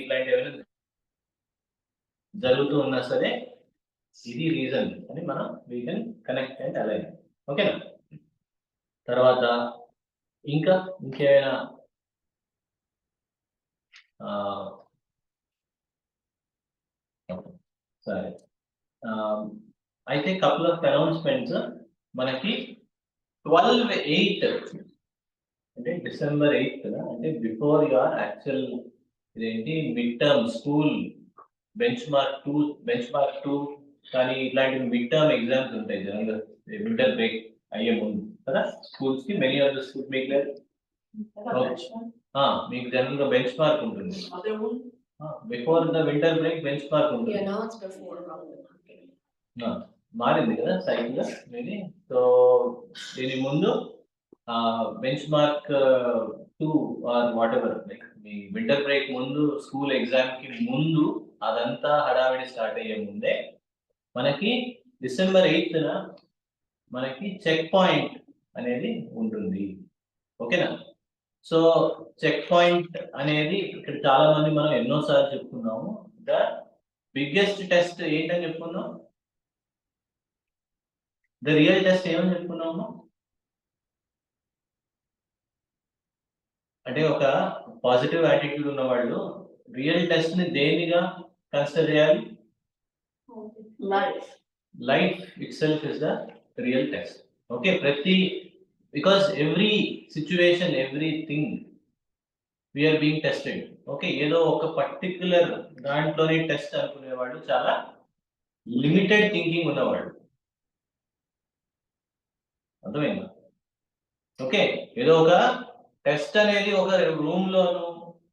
ఇట్లాంటి ఏమైనా జరుగుతూ ఉన్నా సరే ఇది రీజన్ అని మనం we can connect and align. ఓకేనా? తర్వాత ఇంకేమైనా సరే, అయితే కపుల్ ఆఫ్ అనౌన్స్మెంట్స్ మనకి 12/8 అంటే December 8 అంటే బిఫోర్ యువర్ యాక్చువల్ ఇదేంటి mid term school bench mark 2 కానీ ఇట్లాంటి మిడ్ టర్మ్ ఎగ్జామ్స్ ఉంటాయి జనరల్గా వింటర్ బ్రేక్ అయ్యే ముందు కదా స్కూల్స్ కి. మెనీ ఆఫ్ ద స్కూల్ మీకు జనరల్ గా బెంచ్ మార్క్ ఉంటుంది. Before the winter break benchmark ఉంటుంది. మారింది కదా సైకిల్ మీది. సో దీని ముందు benchmark 2 or whatever like మీ వింటర్ బ్రేక్ ముందు స్కూల్ ఎగ్జామ్ కి ముందు అదంతా హడావిడి స్టార్ట్ అయ్యే ముందే మనకి December 8 మనకి చెక్ పాయింట్ అనేది ఉంటుంది. ఓకేనా? సో చెక్ పాయింట్ అనేది ఇక్కడ చాలా మంది మనం ఎన్నోసార్లు చెప్పుకున్నాము. ద బిగ్గెస్ట్ టెస్ట్ ఏంటని చెప్పుకున్నాం? ద రియల్ టెస్ట్ ఏమని చెప్పుకున్నాము? అంటే ఒక పాజిటివ్ యాటిట్యూడ్ ఉన్న వాళ్ళు రియల్ టెస్ట్ ని దేనిగా కన్సిడర్ చేయాలి? Life it self is the real test. Okay, because every situation, everything we are being tested. Okay, ఏదో ఒక పర్టిక్యులర్ దాంట్లోనే టెస్ట్ అనుకునేవాళ్ళు చాలా లిమిటెడ్ థింకింగ్ ఉన్నవాళ్ళు. అర్థమైందా? ఓకే, ఏదో ఒక టెస్ట్ అనేది ఒక రూమ్ లోను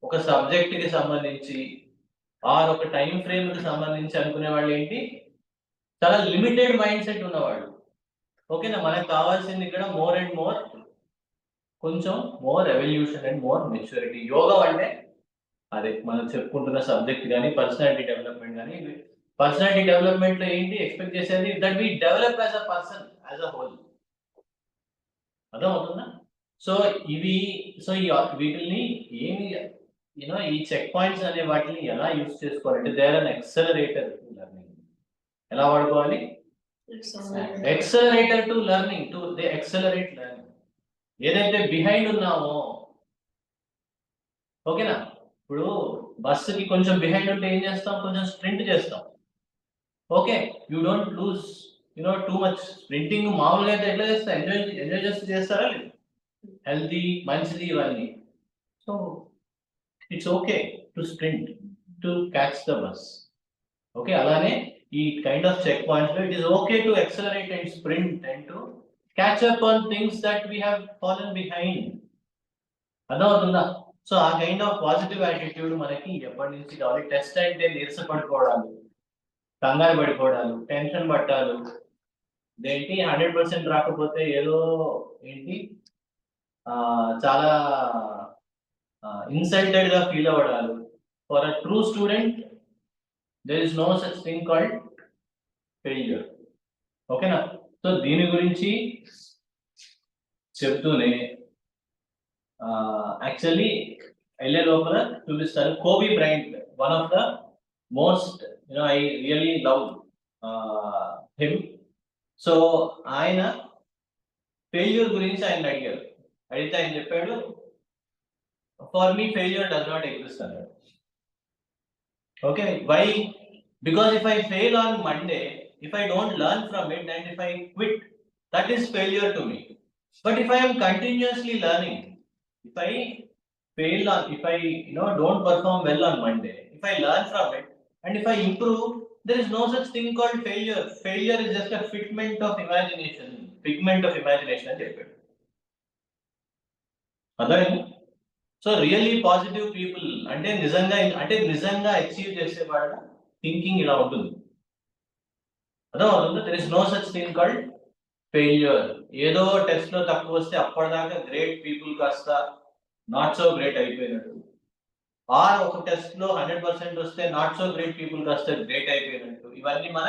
ఒక సబ్జెక్ట్ కి సంబంధించి ఆర్ ఒక టైం ఫ్రేమ్ కి సంబంధించి అనుకునే వాళ్ళు ఏంటి, చాలా లిమిటెడ్ మైండ్ సెట్ ఉన్నవాళ్ళు. ఓకేనా? మనకు కావాల్సింది ఇక్కడ మోర్ అండ్ మోర్, కొంచెం more evolution and more maturity. Yoga అంటే అదే మనం చెప్పుకుంటున్న సబ్జెక్ట్ కానీ పర్సనాలిటీ డెవలప్మెంట్ కానీ. పర్సనాలిటీ డెవలప్మెంట్ లో ఏంటి ఎక్స్పెక్ట్ చేసేది? That we develop as a person, as a whole. అర్థం అవుతుందా? సో వీటిని ఏమి ఈ చెక్ పాయింట్స్ అనే వాటిని ఎలా యూజ్ చేసుకోవాలంటే they are an accelerator to learning. ఎలా వాడుకోవాలి? Accelerator to learning, to they accelerate learning. ఏదైతే బిహైండ్ ఉన్నామో, ఓకేనా? ఇప్పుడు బస్సుకి కొంచెం బిహైండ్ ఉంటే ఏం చేస్తాం? కొంచెం స్ప్రింట్ చేస్తాం. Okay, you don't lose too much. Sprinting మామూలుగా అయితే ఎట్లా చేస్తా? ఎంజాయ్ చేస్తారా లేదు? హెల్తీ, మంచిది ఇవన్నీ. So it's okay to sprint to catch the bus. Okay, అలానే ఈ కైండ్ ఆఫ్ చెక్ పాయింట్స్ లో it is okay to accelerate and sprint and to catch up on things that we have fallen behind. అర్థమవుతుందా? So ఆ kind of positive attitude మనకి ఎప్పటి నుంచి కావాలి? Test అంటే నీరస పడిపోవడాలు, కంగారు పడిపోవడాలు, టెన్షన్ పట్టాలు, ఇదేంటి 100% రాకపోతే ఏదో ఏంటి చాలా ఇన్సల్టెడ్ గా ఫీల్ అవ్వడాలు. For a true student there is no such thing called failure. ఓకేనా? సో దీని గురించి చెప్తూనే యాక్చువల్లీ వెళ్ళే లోపల చూపిస్తారు. Kobe Bryant, one of the most I really love him. So ఆయన ఫెయిల్యూర్ గురించి ఆయన అడిగారు. అడిగితే ఆయన చెప్పాడు, for me failure does not exist అన్నాడు. Okay, why? Because if I fail on Monday, if I don't learn from it and if I quit, that is failure to me. But if I am continuously learning, if I don't perform well on Monday, if I learn from it and if I improve, there is no such thing called failure. Failure is just a figment of imagination అని చెప్పాడు. అర్థమైంది? So really positive people అంటే నిజంగా achieve చేసేవాళ్ళ thinking ఇలా ఉంటుంది. అర్థమవుతుందా? There is no such thing called failure. ఏదో test లో తక్కువ వస్తే అప్పటిదాకా గ్రేట్ పీపుల్ కాస్త నాట్ సో గ్రేట్ అయిపోయినట్టు, ఆర్ ఒక టెస్ట్ లో 100% వస్తే నాట్ సో గ్రేట్ పీపుల్ కాస్త గ్రేట్ అయిపోయినట్టు, ఇవన్నీ మన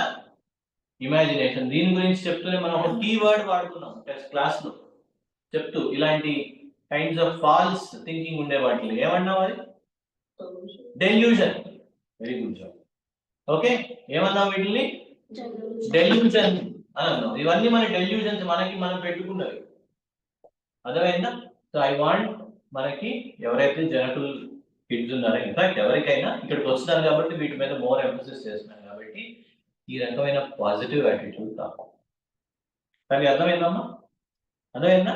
ఇమాజినేషన్. దీని గురించి చెప్తూనే మనం ఒక కీవర్డ్ వాడుకున్నాం టెస్ట్ క్లాస్ లో చెప్తూ, ఇలాంటి కైండ్స్ ఆఫ్ ఫాల్స్ థింకింగ్ ఉండే వాటిని ఏమన్నాం? అది Delusion. Very good job. Okay, ఏమన్నాం వీటిని డెల్యూజన్ అన్నాం. ఇవన్నీ మన డెల్యూజన్స్ మనకి మనం పెట్టుకున్నవి. అర్థమైందా? సో ఐ వాంట్ మనకి ఎవరైతే జనరల్ కిడ్స్ ఉన్నారో, ఇన్ఫాక్ట్ ఎవరికైనా ఇక్కడికి వస్తున్నారు కాబట్టి వీటి మీద మోర్ ఎంఫసిస్ చేస్తున్నారు కాబట్టి ఈ రకమైన పాజిటివ్ యాటిట్యూడ్ కావాలి. కానీ అర్థమైందమ్మా? అర్థమైందా?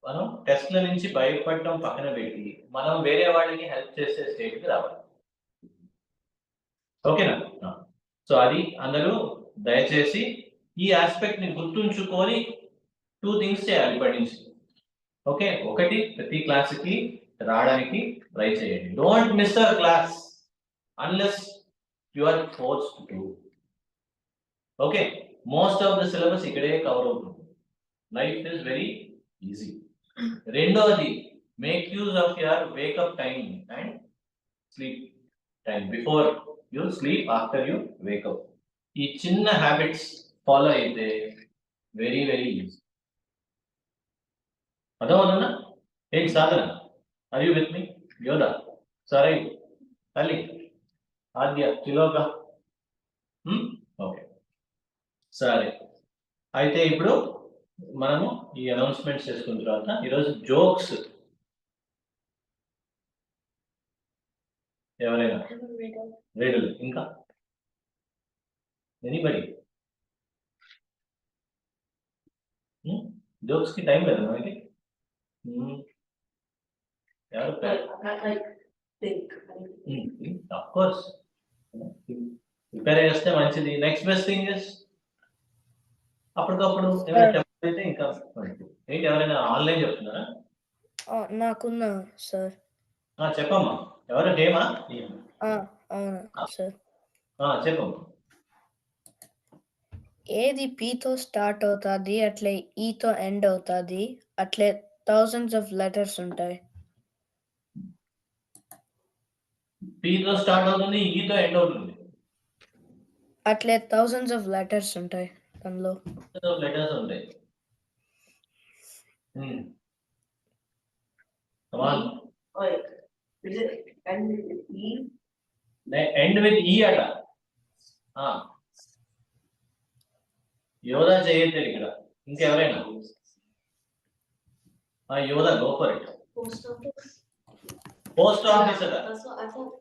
మనం టెస్ట్ల నుంచి భయపడటం పక్కన పెట్టి మనం వేరే వాళ్ళకి హెల్ప్ చేసే స్టేట్కి రావాలి. ఓకేనా? సో అది అందరూ దయచేసి ఈ ఆస్పెక్ట్ ని గుర్తుంచుకొని 2 థింగ్స్ చేయాలి ఇప్పటి నుంచి. ఓకే, ఒకటి ప్రతి క్లాస్ కి రావడానికి ట్రై చేయండి. Don't miss a class unless you are forced to. Okay, most of the syllabus ఇక్కడే కవర్ అవుతుంది. Life is very easy. రెండోది, make use of your wake up time and sleep time. Before you sleep, after you wake up. ఈ చిన్న habits follow అయితే very very easy. అర్థమవుతుందా? ఏంటి Sadhana? Are you with me? Yodha, సరే, తల్లి, ఆద్య, త్రిలోక. ఓకే, సరే. అయితే ఇప్పుడు మనము ఈ అనౌన్స్మెంట్స్ చేసుకున్న తర్వాత ఈరోజు జోక్స్ ఎవరైనా రీడల్ ఇంకా ఎనీబడి జోక్స్ కి టైం లేదా మనకి? ఎవరు? ఆఫ్ కోర్స్ ప్రిపేర్ చేస్తే మంచిది. నెక్స్ట్ బెస్ట్ థింగ్ ఇస్ అప్పటికప్పుడు ఏమైనా చెప్పైతే ఇంకా ఏంటి, ఎవరైనా ఆన్లైన్ చెప్తున్నారా? నాకున్నా సార్. చెప్పమ్మా. ఎవరు? హేమా? అవునా సార్. చెప్పమ్మా. ఏది పీతో స్టార్ట్ అవుతుంది అట్లే ఈతో ఎండ్ అవుతుంది, అట్లే థౌజండ్స్ ఆఫ్ లెటర్స్ ఉంటాయి. పీతో స్టార్ట్ అవుతుంది, ఈతో ఎండ్ అవుతుంది, అట్లే థౌజండ్స్ ఆఫ్ లెటర్స్ ఉంటాయి. అందులో లెటర్స్ ఉంటాయి. Come on. Like, is it end with E? End with E అట. యోధ చేయట్లేదు ఇక్కడ. ఇంకెవరైనా? యోధ, go for it. Post office. Post office అట. That's what I thought.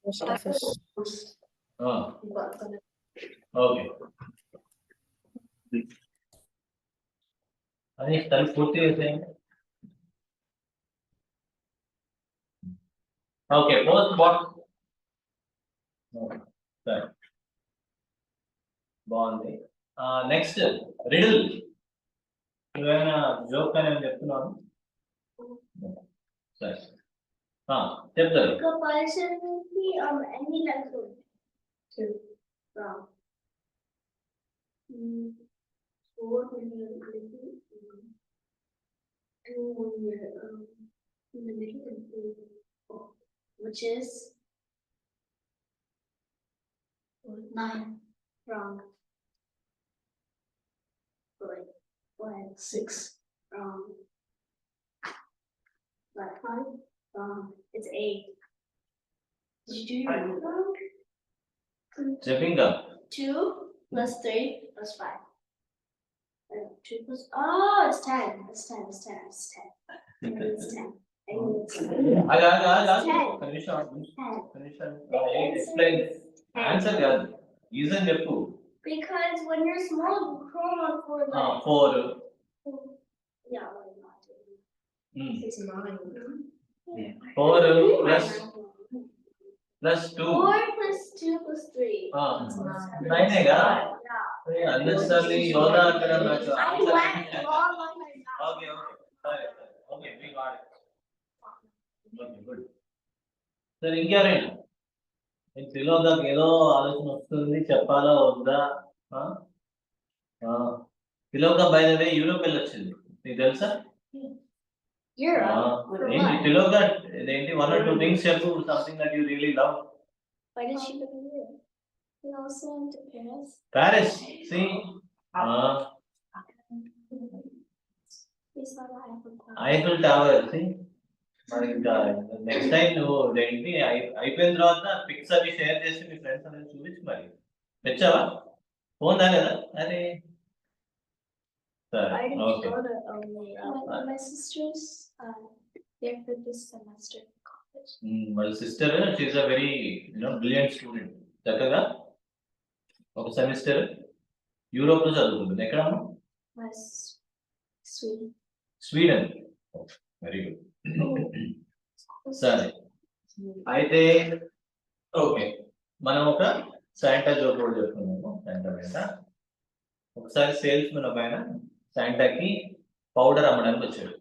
Post office. Okay, అది తల్లి పూర్తి చేసేయండి. Okay, post box. సరే, బాగుంది. Next riddle. నువ్వేమైనా జోక్ అని ఏమైనా చెప్తున్నావు? సరే, చెప్తారు. Any letter to from 4 when you're and when you're in the middle and 4, which is 9 wrong. Like 6 wrong. Like 5 wrong. It's 8. Did you do your math wrong? చెప్పింగా 2 plus 3 plus 5. 2 plus, it's 10. It's 10. It's 10. It's 10. It's 10. Explain. Answer కాదు, reason చెప్పు. Because when you're small, you crawl on 4 legs. 4. Yeah, like not. 6 and 9. 4 plus 2. 4 plus 2 plus 3. 9 కదా? Yeah. Unnecessary యోధ అక్కడ నాకు I went long on my mouth. Okay, సరే, okay, we got it. Okay, good. సరే, ఇంకెవరైనా? త్రిలోకకి ఏదో ఆలోచన వస్తుంది, చెప్పాలా వద్దా? Triloka by the way Europe వెళ్ళొచ్చింది, నీకు తెలుసా? ఏంటి త్రిలోక, ఇదేంటి 1 or 2 things చెప్పు, something that you really love. Why did she go there? We also went to Paris. Paris, see? We saw the Eiffel Tower. Eiffel Tower, see? మరి ఇంకా next time నువ్వు ఏంటి అయిపోయిన తర్వాత పిక్స్ అవి షేర్ చేసి మీ friends అనేది చూపించు. మరి తెచ్చావా ఫోన్ రాలేదా? అరే సరే I didn't okay. go to only My sisters, they're for this semester in college. వాళ్ళ sister she's a very brilliant student. చక్కగా ఒక సెమిస్టర్ యూరోప్ లో చదువుకుంటుంది. ఎక్కడ? My Sweden. Sweden. Very good. సరే అయితే ఓకే, మనం ఒక శాంటా జోక్ కూడా చెప్పుకున్నాము. శాంటా మీద ఒకసారి సేల్స్ మెన్ ఒక ఆయన శాంటాకి పౌడర్ అమ్మడానికి వచ్చాడు.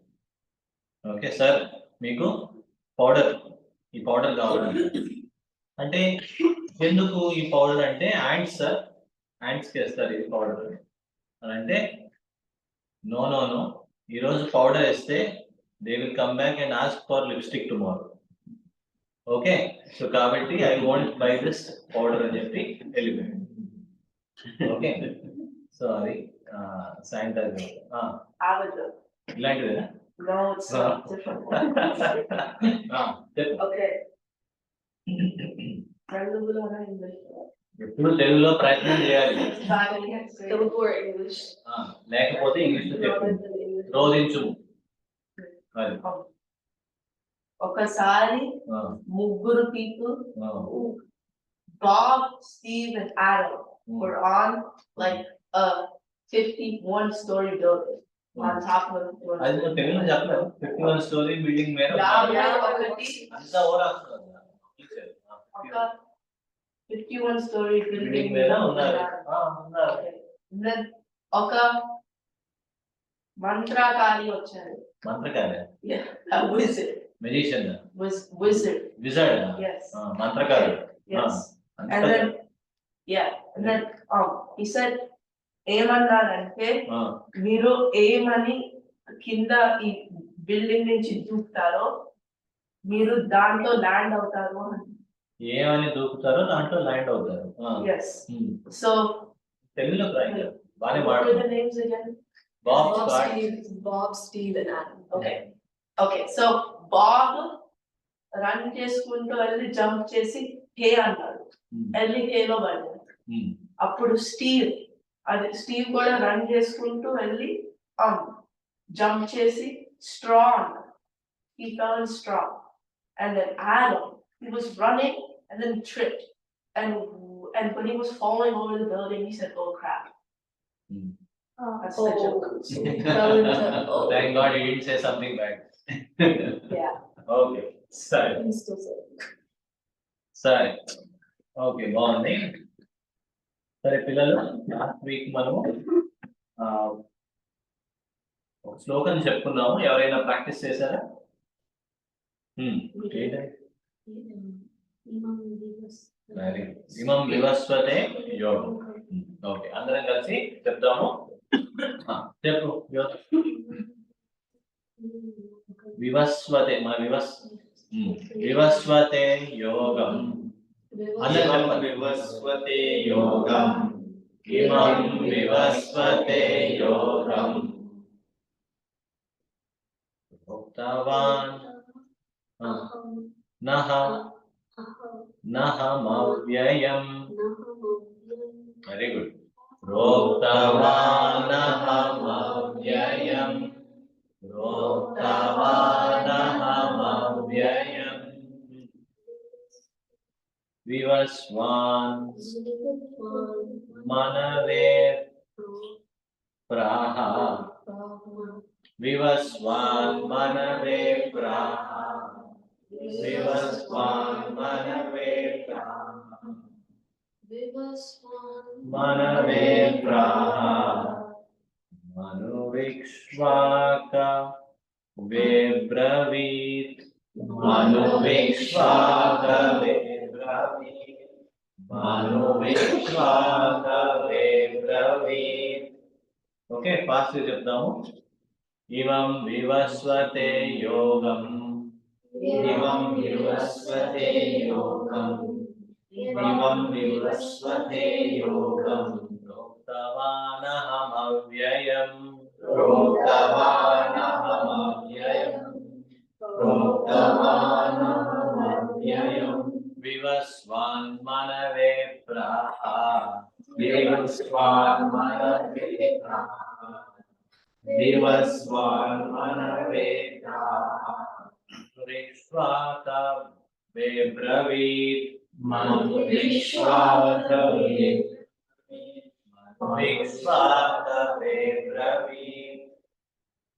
ఓకే సార్, మీకు పౌడర్, ఈ పౌడర్ కావాలి అంటే, ఎందుకు ఈ పౌడర్ అంటే, యాంట్స్ సార్, యాంట్స్కి వేస్తారు ఈ పౌడర్ అని అంటే, నో నో నో, ఈరోజు పౌడర్ వేస్తే they will come back and ask for lipstick tomorrow. Okay, so కాబట్టి I want buy this powder అని చెప్పి వెళ్ళిపోయాడు. ఓకే, సో అది శాంటా ఇలాంటిదేనా? No, it's not different one. Okay. Telugu or English? ఎప్పుడు తెలుగులో ప్రయత్నం చేయాలి, Telugu or English? లేకపోతే ఇంగ్లీష్ లో చెప్పు. రోధించు. అది ఒకసారి ముగ్గురు people, Bob, Steve and Adam were on like a 51-story building on top of అది నువ్వు తెలుగులో చెప్పలేవు. 51 స్టోరీ బిల్డింగ్ మీద అంతా ఓరాస్తుంది. 51-story బిల్డింగ్ building మీద ఉన్నారు. Then ఒక మంత్రకారి వచ్చారు. మంత్రకారి, A wizard. Magician, Wizard. Wizard, Yes. మంత్రకారి. Yes. And then he said, ఏమన్నారంటే, మీరు ఏమని కింద ఈ బిల్డింగ్ నుంచి దూకుతారో మీరు దాంట్లో ల్యాండ్ అవుతారు అని. ఏమని దూకుతారో దాంట్లో ల్యాండ్ అవుతారు. Yes. So తెలుగులో బాగానే what వాడు. are the names again? Bob, Bob, Steve and Adam. Okay, so Bob run చేసుకుంటూ వెళ్ళి జంప్ చేసి హే అన్నాడు. వెళ్ళి హేలో పడ్డాడు. అప్పుడు స్టీవ్ కూడా రన్ చేసుకుంటూ వెళ్ళి జంప్ చేసి స్ట్రా అన్నాడు. He fell in straw. And then Adam, he was running and then tripped. And when he was falling over the building, he said, "Oh crap." That's the joke. Thank God he didn't say something bad. Yeah. Okay, సరే He's still saying. సరే okay, బాగుంది. సరే పిల్లలు, last week మనము ఒక శ్లోకం చెప్పుకున్నాము. ఎవరైనా ప్రాక్టీస్ చేశారా? ఇమం వివస్వతే యోగం. ఓకే, అందరం కలిసి చెప్తాము. చెప్పు. వివస్వతే, మన వివస్వతే యోగం. వివస్వతే యోగం. ఇమం వివస్వతే యోగం. ఉక్తవాన్ నహమవ్యయం. Very good. ప్రోక్తవానహమవ్యయం. ప్రోక్తవానహమవ్యయం. వివస్వాన్ మనవే ప్రాహ. వివస్వాన్ మనవే ప్రాహ. వివస్వాన్ మనవే ప్రాహ. మనవే ప్రాహ. మనువిక్ష్వాక వేబ్రవీత్. మనువిక్ష్వాక వేబ్రవీత్. మనువిక్ష్వాక వేబ్రవీత్. ఓకే, ఫాస్ట్ చెప్తాము. ఇమం వివస్వతే యోగం. ఇమం వివస్వతే యోగం. ఇమం వివస్వతే యోగం. ప్రోక్తవానహమవ్యయం. ప్రోక్తవానహమవ్యయం. ప్రోక్తవానహమవ్యయం. వివస్వాన్ మనవే ప్రాహ వివస్వాన్ మనవే వివస్వాన్ మనవే రిక్ష్వాక బ్రవీత్ మనుష్వాక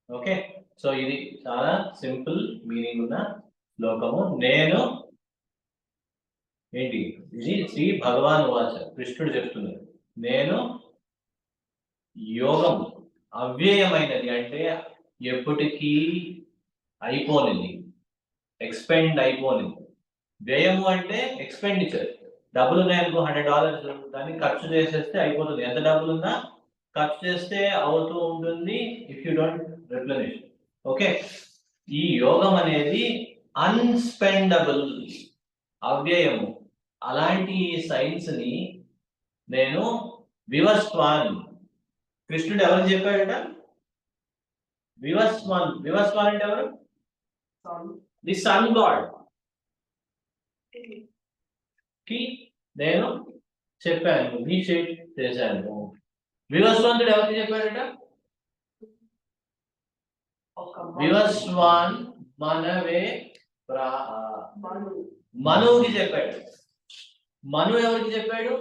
ఓకే, సో ఇది చాలా సింపుల్ మీనింగ్ ఉన్న శ్లోకము. నేను ఏంటి ఇది శ్రీ భగవాన్ వాచ, కృష్ణుడు చెప్తున్నాడు. నేను యోగం అవ్యయమైనది అంటే ఎప్పటికీ అయిపోనిది, ఎక్స్పెండ్ అయిపోనిది. వ్యయము అంటే ఎక్స్పెండిచర్. డబ్బులు ఉన్నాయనుకో $100, దాన్ని ఖర్చు చేసేస్తే అయిపోతుంది. ఎంత డబ్బులు ఉన్నా ఖర్చు చేస్తే అవుతూ ఉంటుంది if you don't replenish. Okay, ఈ యోగం అనేది అన్స్పెండబుల్, అవ్యయము. అలాంటి సైన్స్ ని నేను వివస్వాన్, కృష్ణుడు ఎవరు చెప్పాడట? వివస్వాన్. వివస్వాన్ అంటే ఎవరు? ది సన్ గాడ్ కి నేను చెప్పాను, నిషేధ్ చేశాను. వివస్వంతుడు ఎవరికి చెప్పాడట? వివస్వాన్ మనవే ప్రాహ, మనువుకి చెప్పాడు. మను ఎవరికి చెప్పాడు?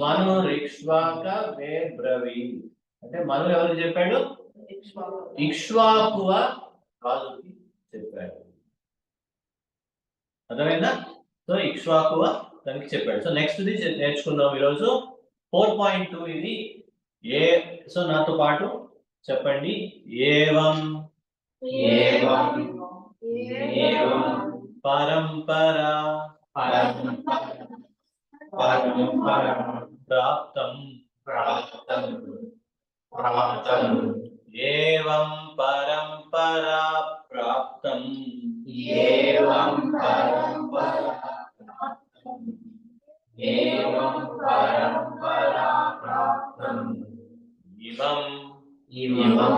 మను రిక్ష్వాక వే బ్రవీ అంటే మను ఎవరికి చెప్పాడు? ఇక్ష్వాకువ రాజుకి చెప్పాడు. అర్థమైందా? సో ఇక్ష్వాకువ దానికి చెప్పాడు. సో నెక్స్ట్ ఇది నేర్చుకుందాం ఈరోజు 4.2. ఇది ఏ, సో నాతో పాటు చెప్పండి. ఏవం ఏవం ఏవం పరంపరా పరంపరా ప్రాప్తం ప్రాప్తం ప్రాప్తం ఏవం పరంపరా ప్రాప్తం ఏవం పరంపరా ఏవం పరంపరా ప్రాప్తం ఇవం ఇమం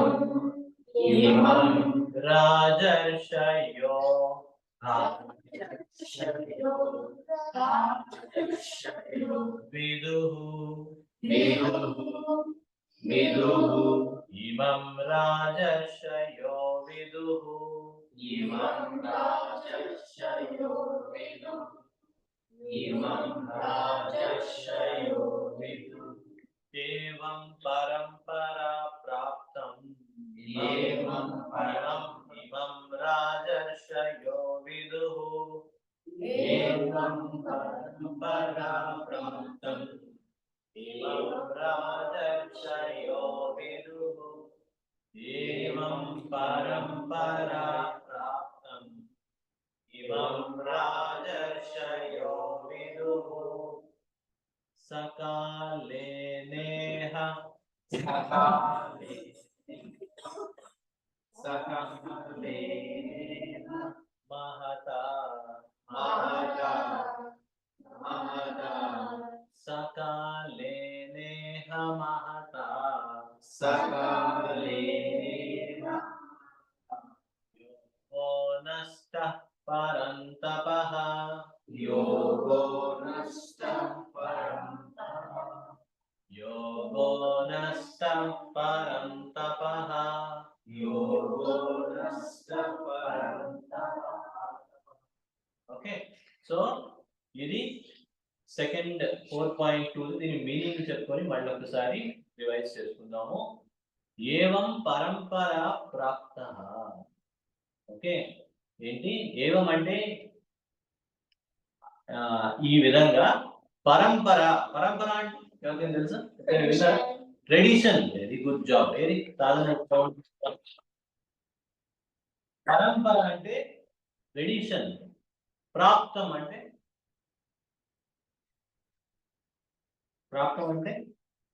ఇమం రాజర్షయో విదుః విదుః ఇమం రాజర్షయో విదుః ఇమం రాజర్షయో విదుః ఇమం రాజర్షయో విదుః ఏవం పరంపరా ప్రాప్తం ఏవం పరం ఇమం రాజర్షయో విదుః ఏవం పరంపరా ప్రాప్తం ఇమం రాజర్షయో విదుః ఏవం పరంపరా ప్రాప్తం ఇమం రాజర్షయో విదుః సకాలే నేహ సకాలే సకాలే మహతా మహతా మహతా సకాలే నేహ మహతా సకాలే యోగో నష్టః పరంతపః యోగో నష్టః పరంతపః యోగో నష్టః పరంతపః యోగో నష్టః పరంతపః. ఓకే, సో ఇది సెకండ్ 4.2. దీని మీనింగ్ చెప్పుకొని మళ్ళీ ఒకసారి రివైజ్ చేసుకుందాము. ఏవం పరంపర ప్రాప్త. ఓకే, ఏంటి ఏవం అంటే ఈ విధంగా. పరంపర, పరంపర అంటే ఎవరికైనా తెలుసా? విన్నారా? Tradition. Very good job, very Sadhana. పరంపర అంటే ట్రెడిషన్, ప్రాప్తం అంటే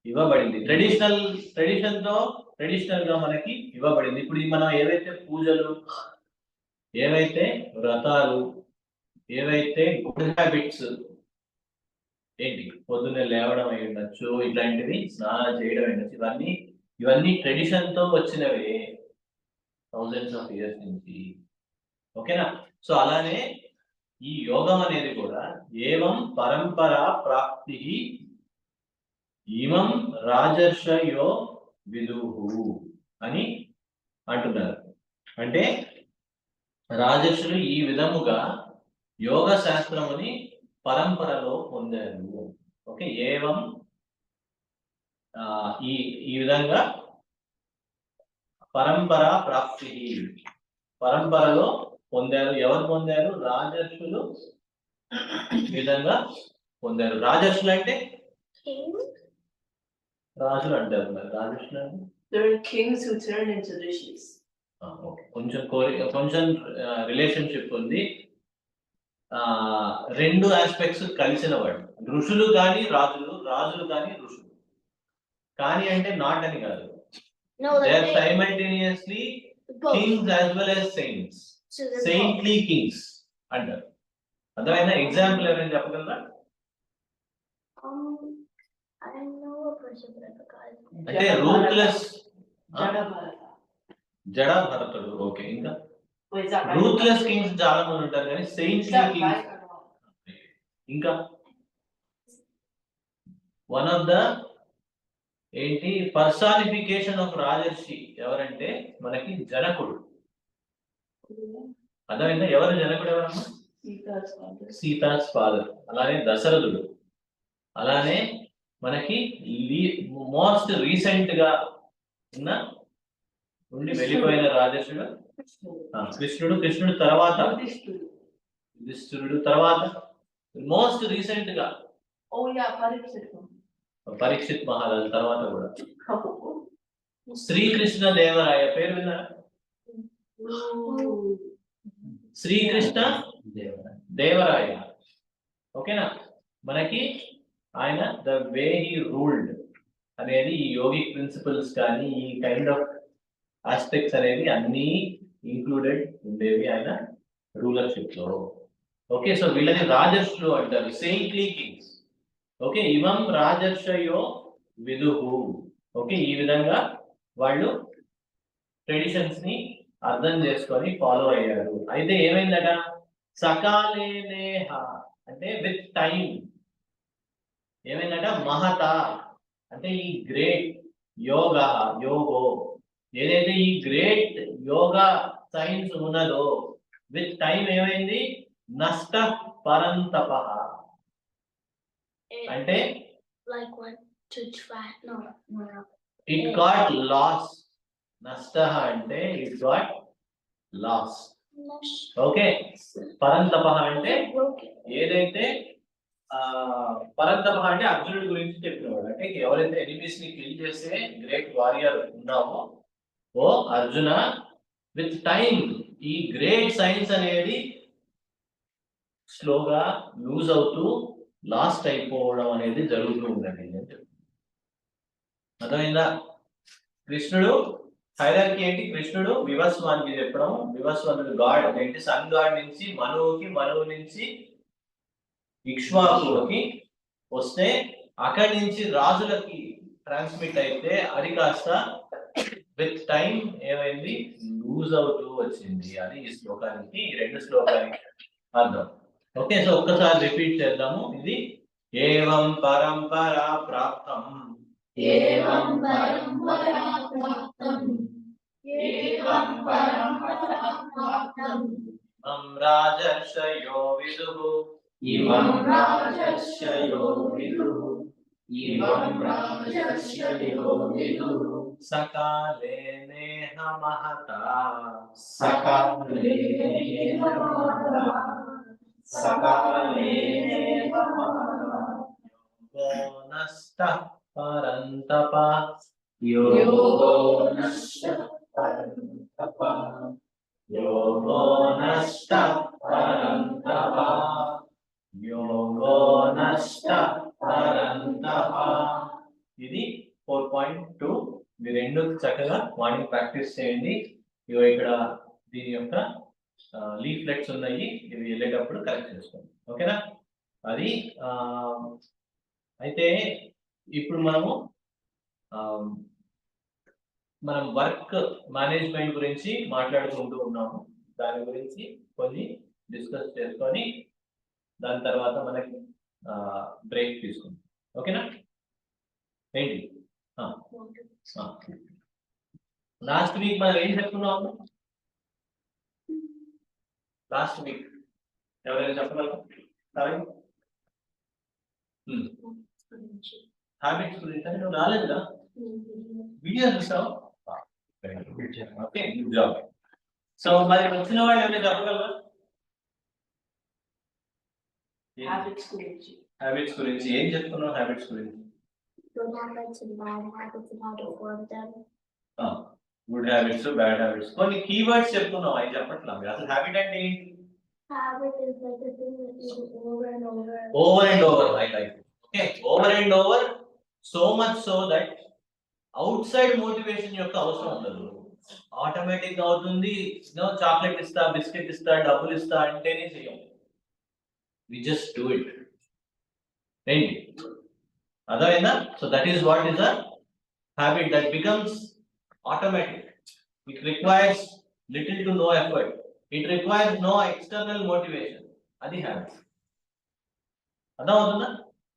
ఇవ్వబడింది. ట్రెడిషన్ గా మనకి ఇవ్వబడింది. ఇప్పుడు మనం ఏవైతే పూజలు, ఏవైతే వ్రతాలు, ఏవైతే గుడ్ హ్యాబిట్స్, ఏంటి పొద్దున్నే లేవడం అయి ఉండొచ్చు, ఇట్లాంటివి స్నానం చేయడం అయి ఉండొచ్చు, ఇవన్నీ ట్రెడిషన్ తో వచ్చినవే థౌజండ్స్ ఆఫ్ ఇయర్స్ నుంచి. ఓకేనా? సో అలానే ఈ యోగం అనేది కూడా ఏవం పరంపరా ప్రాప్తి ఇమం రాజర్షయో విదుహు అని అంటున్నారు. అంటే రాజర్షులు ఈ విధముగా యోగ శాస్త్రముని పరంపరలో పొందారు. ఓకే, ఏవం ఈ విధంగా పరంపర ప్రాప్తి, పరంపరలో పొందారు. ఎవరు పొందారు? రాజర్షులు ఈ విధంగా పొందారు. రాజర్షులు అంటే King. రాజులు అంటారు. మరి రాజర్షులు అంటే There are kings who turn into rishis. Okay, కొంచెం రిలేషన్షిప్ ఉంది. రెండు ఆస్పెక్ట్స్ కలిసిన వాడు. ఋషులు కానీ రాజులు, రాజులు కానీ ఋషులు. కానీ అంటే నాట్ అని కాదు. No, They are they simultaneously both. kings as well as saints. So they're both. Saintly kings అంటారు. అర్థమైనా? ఎగ్జాంపుల్ ఎవరైనా చెప్పగలరా? I know a person, but I forgot his name. అంటే రూత్లెస్ Jadabharata. జడ భరతుడు. ఓకే, ఇంకా Oh, is that right? Ruthless Kings చాలా మంది ఉంటారు, కానీ Is saintly that Kings. right or wrong? ఇంకా వన్ ఆఫ్ ద ఏంటి పర్సానిఫికేషన్ ఆఫ్ రాజర్షి ఎవరంటే మనకి జనకుడు. అర్థమైందా? ఎవరు జనకుడు? ఎవరమ్మా? Sita's father. సీతాస్ ఫాదర్. అలానే దశరథుడు. అలానే మనకి మోస్ట్ రీసెంట్ గా ఉండి వెళ్ళిపోయిన రాజర్షుడు కృష్ణుడు తర్వాత Yudhishthira. యుధిష్ఠిరుడు తర్వాత మోస్ట్ రీసెంట్ గా Oh yeah, Parikshit. పరీక్షిత్ మహారాజు తర్వాత కూడా Oh. శ్రీకృష్ణ దేవరాయ పేరు విన్నారా? శ్రీకృష్ణ దేవరాయ. ఓకేనా? మనకి ఆయన ద వే హీ రూల్డ్ అనేది ఈ యోగిక్ ప్రిన్సిపల్స్ కానీ ఈ కైండ్ ఆఫ్ ఆస్పెక్ట్స్ అనేవి అన్నీ ఇంక్లూడెడ్ ఉండేవి ఆయన రూలర్షిప్ లో. ఓకే, సో వీళ్ళని రాజర్షులు అంటారు, సెయింట్లీ కింగ్స్. ఓకే, ఇవం రాజర్షయో విదుహు. ఓకే, ఈ విధంగా వాళ్ళు ట్రెడిషన్స్ ని అర్థం చేసుకొని ఫాలో అయ్యారు. అయితే ఏమైందట? సకాలేనేహ అంటే విత్ టైం ఏమైందట? మహత అంటే ఈ గ్రేట్ యోగో ఏదైతే ఈ గ్రేట్ యోగా సైన్స్ ఉన్నదో విత్ టైం ఏమైంది? నష్ట పరంతప అంటే Like what to try? No. It got lost. నష్ట అంటే ఇట్ గాట్ లాస్. ఓకే, పరంతప అంటే Broken. ఏదైతే పరంతప అంటే అర్జునుడి గురించి చెప్పినవాడు. అంటే ఎవరైతే ఎనిమీస్ ని కిల్ చేసే గ్రేట్ వారియర్ ఉన్నామో, ఓ అర్జున, విత్ టైం ఈ గ్రేట్ సైన్స్ అనేది స్లోగా లూజ్ అవుతూ లాస్ట్ అయిపోవడం అనేది జరుగుతూ ఉందండి. అర్థమైందా? కృష్ణుడు హైరార్కీ ఏంటి? కృష్ణుడు వివస్వానికి చెప్పడం, వివస్వానుడు గాడ్ ఏంటి? సన్ గాడ్ నుంచి మనువుకి, మనువు నుంచి ఇక్ష్వాకుకి వస్తే అక్కడి నుంచి రాజులకి ట్రాన్స్మిట్ అయితే అది కాస్త విత్ టైం ఏమైంది? లూజ్ అవుతూ వచ్చింది. అది ఈ శ్లోకానికి, ఈ రెండు శ్లోకానికి అర్థం. ఓకే, సో ఒక్కసారి రిపీట్ చేద్దాము. ఇది ఏవం పరంపరా ప్రాప్తం ఏవం పరంపరా ప్రాప్తం ఏవం పరంపరా ప్రాప్తం రాజర్షయో విదుః ఇమం రాజర్షయో విదుః ఇమం రాజర్షయో విదుః సకాలే నేహ మహత సకాలేన మహతా సకాలేన మహతా యోగో నష్టః పరంతప యోగో నష్టః పరంతప యోగో నష్టః పరంతప యోగో నష్టః పరంతప. ఇది 4.2. మీ రెండు చక్కగా మార్నింగ్ ప్రాక్టీస్ చేయండి. ఇగో ఇక్కడ దీని యొక్క లీఫ్లెట్స్ ఉన్నాయి, ఇవి వెళ్ళేటప్పుడు కరెక్ట్ చేసుకోండి. ఓకేనా? అది అయితే ఇప్పుడు మనం వర్క్ మేనేజ్మెంట్ గురించి మాట్లాడుకుంటూ ఉన్నాము. దాని గురించి కొన్ని డిస్కస్ చేసుకొని దాని తర్వాత మనకి బ్రేక్ తీసుకుందాం. ఓకేనా? ఏంటి లాస్ట్ వీక్ మనం ఏం చెప్పుకున్నాము? లాస్ట్ వీక్ ఎవరైనా చెప్పగలరా? హ్యాబిట్స్ గురించి అంటే నువ్వు రాలేదురా? వీడియో చూసావు? Okay, good job. సో మరి వచ్చిన వాళ్ళు ఏమైనా చెప్పగలరా? హ్యాబిట్స్ గురించి. హ్యాబిట్స్ గురించి ఏం చెప్తున్నావు? హ్యాబిట్స్ గురించి Good habits and bad habits and how to form them. Good habits, bad habits. కొన్ని కీవర్డ్స్ చెప్తున్నావు, అవి చెప్పట్లేదు. అసలు హ్యాబిట్ అంటే ఏంటి? Habit is like a thing that you do over and over. Over and over, I like. Okay, over and over, so much so that out side motivation యొక్క అవసరం ఉండదు. ఆటోమేటిక్ అవుతుంది. చాక్లెట్ ఇస్తా, బిస్కెట్ ఇస్తా, డబ్బులు ఇస్తా అంటేనే చేయం. We just do it. ఏంటి అర్థమైందా? So that is what is a habit that becomes automatic. It requires little to no effort. It requires no external motivation. Adi habit. అర్థమవుతుందా?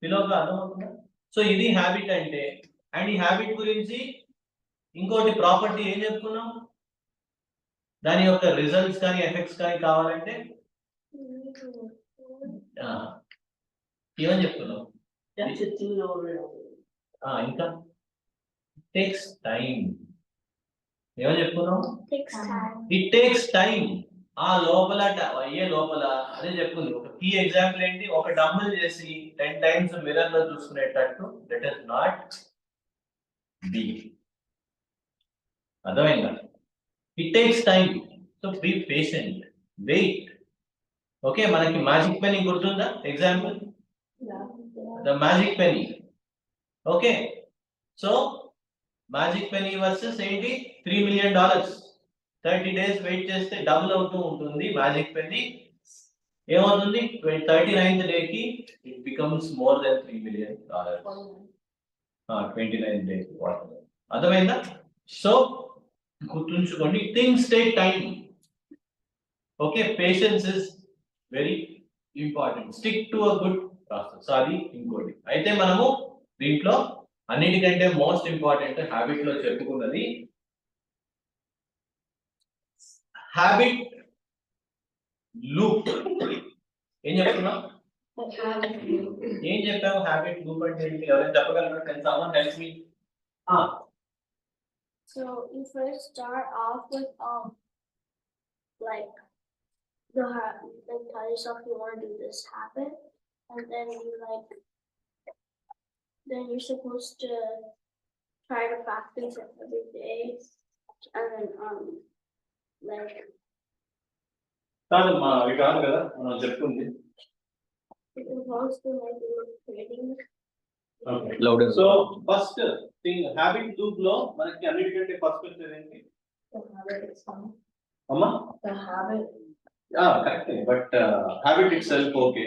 పిల్లలకు అర్థమవుతుందా? సో ఇది హ్యాబిట్ అంటే. అండ్ ఈ హ్యాబిట్ గురించి ఇంకోటి ప్రాపర్టీ ఏం చెప్పుకున్నాం? దాని యొక్క రిజల్ట్స్ కానీ ఎఫెక్ట్స్ కానీ కావాలంటే ఏమని చెప్తున్నాం? ఇంకా టేక్స్ టైం. ఏమని చెప్పుకున్నాం? Takes time. It takes time. ఆ లోపల అయ్యే లోపల అదే చెప్పుకుంది. ఒక కీ ఎగ్జాంపుల్ ఏంటి? ఒక డంబుల్ చేసి 10 times మిర్రర్ లో చూసుకునేటట్టు దట్ ఇస్ నాట్ బి. అర్థమైందా? It takes time. So be patient, wait. Okay, మనకి మ్యాజిక్ పెన్ గుర్తుందా? Example the magic pen. Okay, so magic pen versus ఏంటి? $3 million. 30 days వెయిట్ చేస్తే డబుల్ అవుతూ ఉంటుంది. మ్యాజిక్ పెన్ ఏమవుతుంది? 39th day కి it becomes more than $3 million. 29th day. అర్థమైందా? So గుర్తుంచుకోండి, things take time. Okay, patience is very important. Stick to a good process. అది ఇంకోటి. అయితే మనము దీంట్లో అన్నిటికంటే మోస్ట్ ఇంపార్టెంట్ హ్యాబిట్ లో చెప్పుకున్నది హ్యాబిట్ లూప్. ఏం చెప్తున్నావు? ఏం చెప్పావు? హ్యాబిట్ లూప్ అంటే ఏంటి? ఎవరైనా చెప్పగలరా? Can someone help me? So you first start off with like like tell yourself you want to do this habit, and then you're supposed to try to practice it every day, and then like కాదమ్మా, అవి కాదు కదా మనం చెప్పుకుంది. it involves to like creating. So first thing habit loop లో మనకి అన్నిటికంటే first వచ్చేది ఏంటి? అమ్మా correct, but habit it self okay.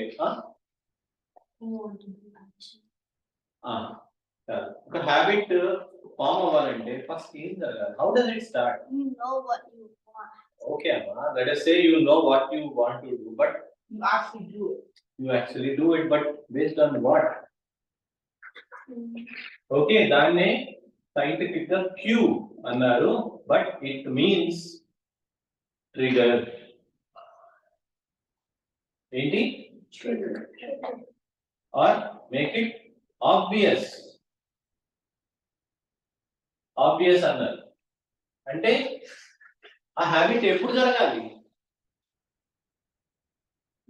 ఒక హ్యాబిట్ ఫామ్ అవ్వాలంటే ఫస్ట్ ఏం జరగాలి? How does it start? You know what you want. Okay, Amma, let us say you know what you want to do, but You actually do it. you actually do it, but based on what? Okay, దాన్నే scientific గా Q అన్నారు, but it means trigger. ఏంటి? Trigger. Or make it obvious. Obvious అన్నారు అంటే ఆ habit ఎప్పుడు జరగాలి?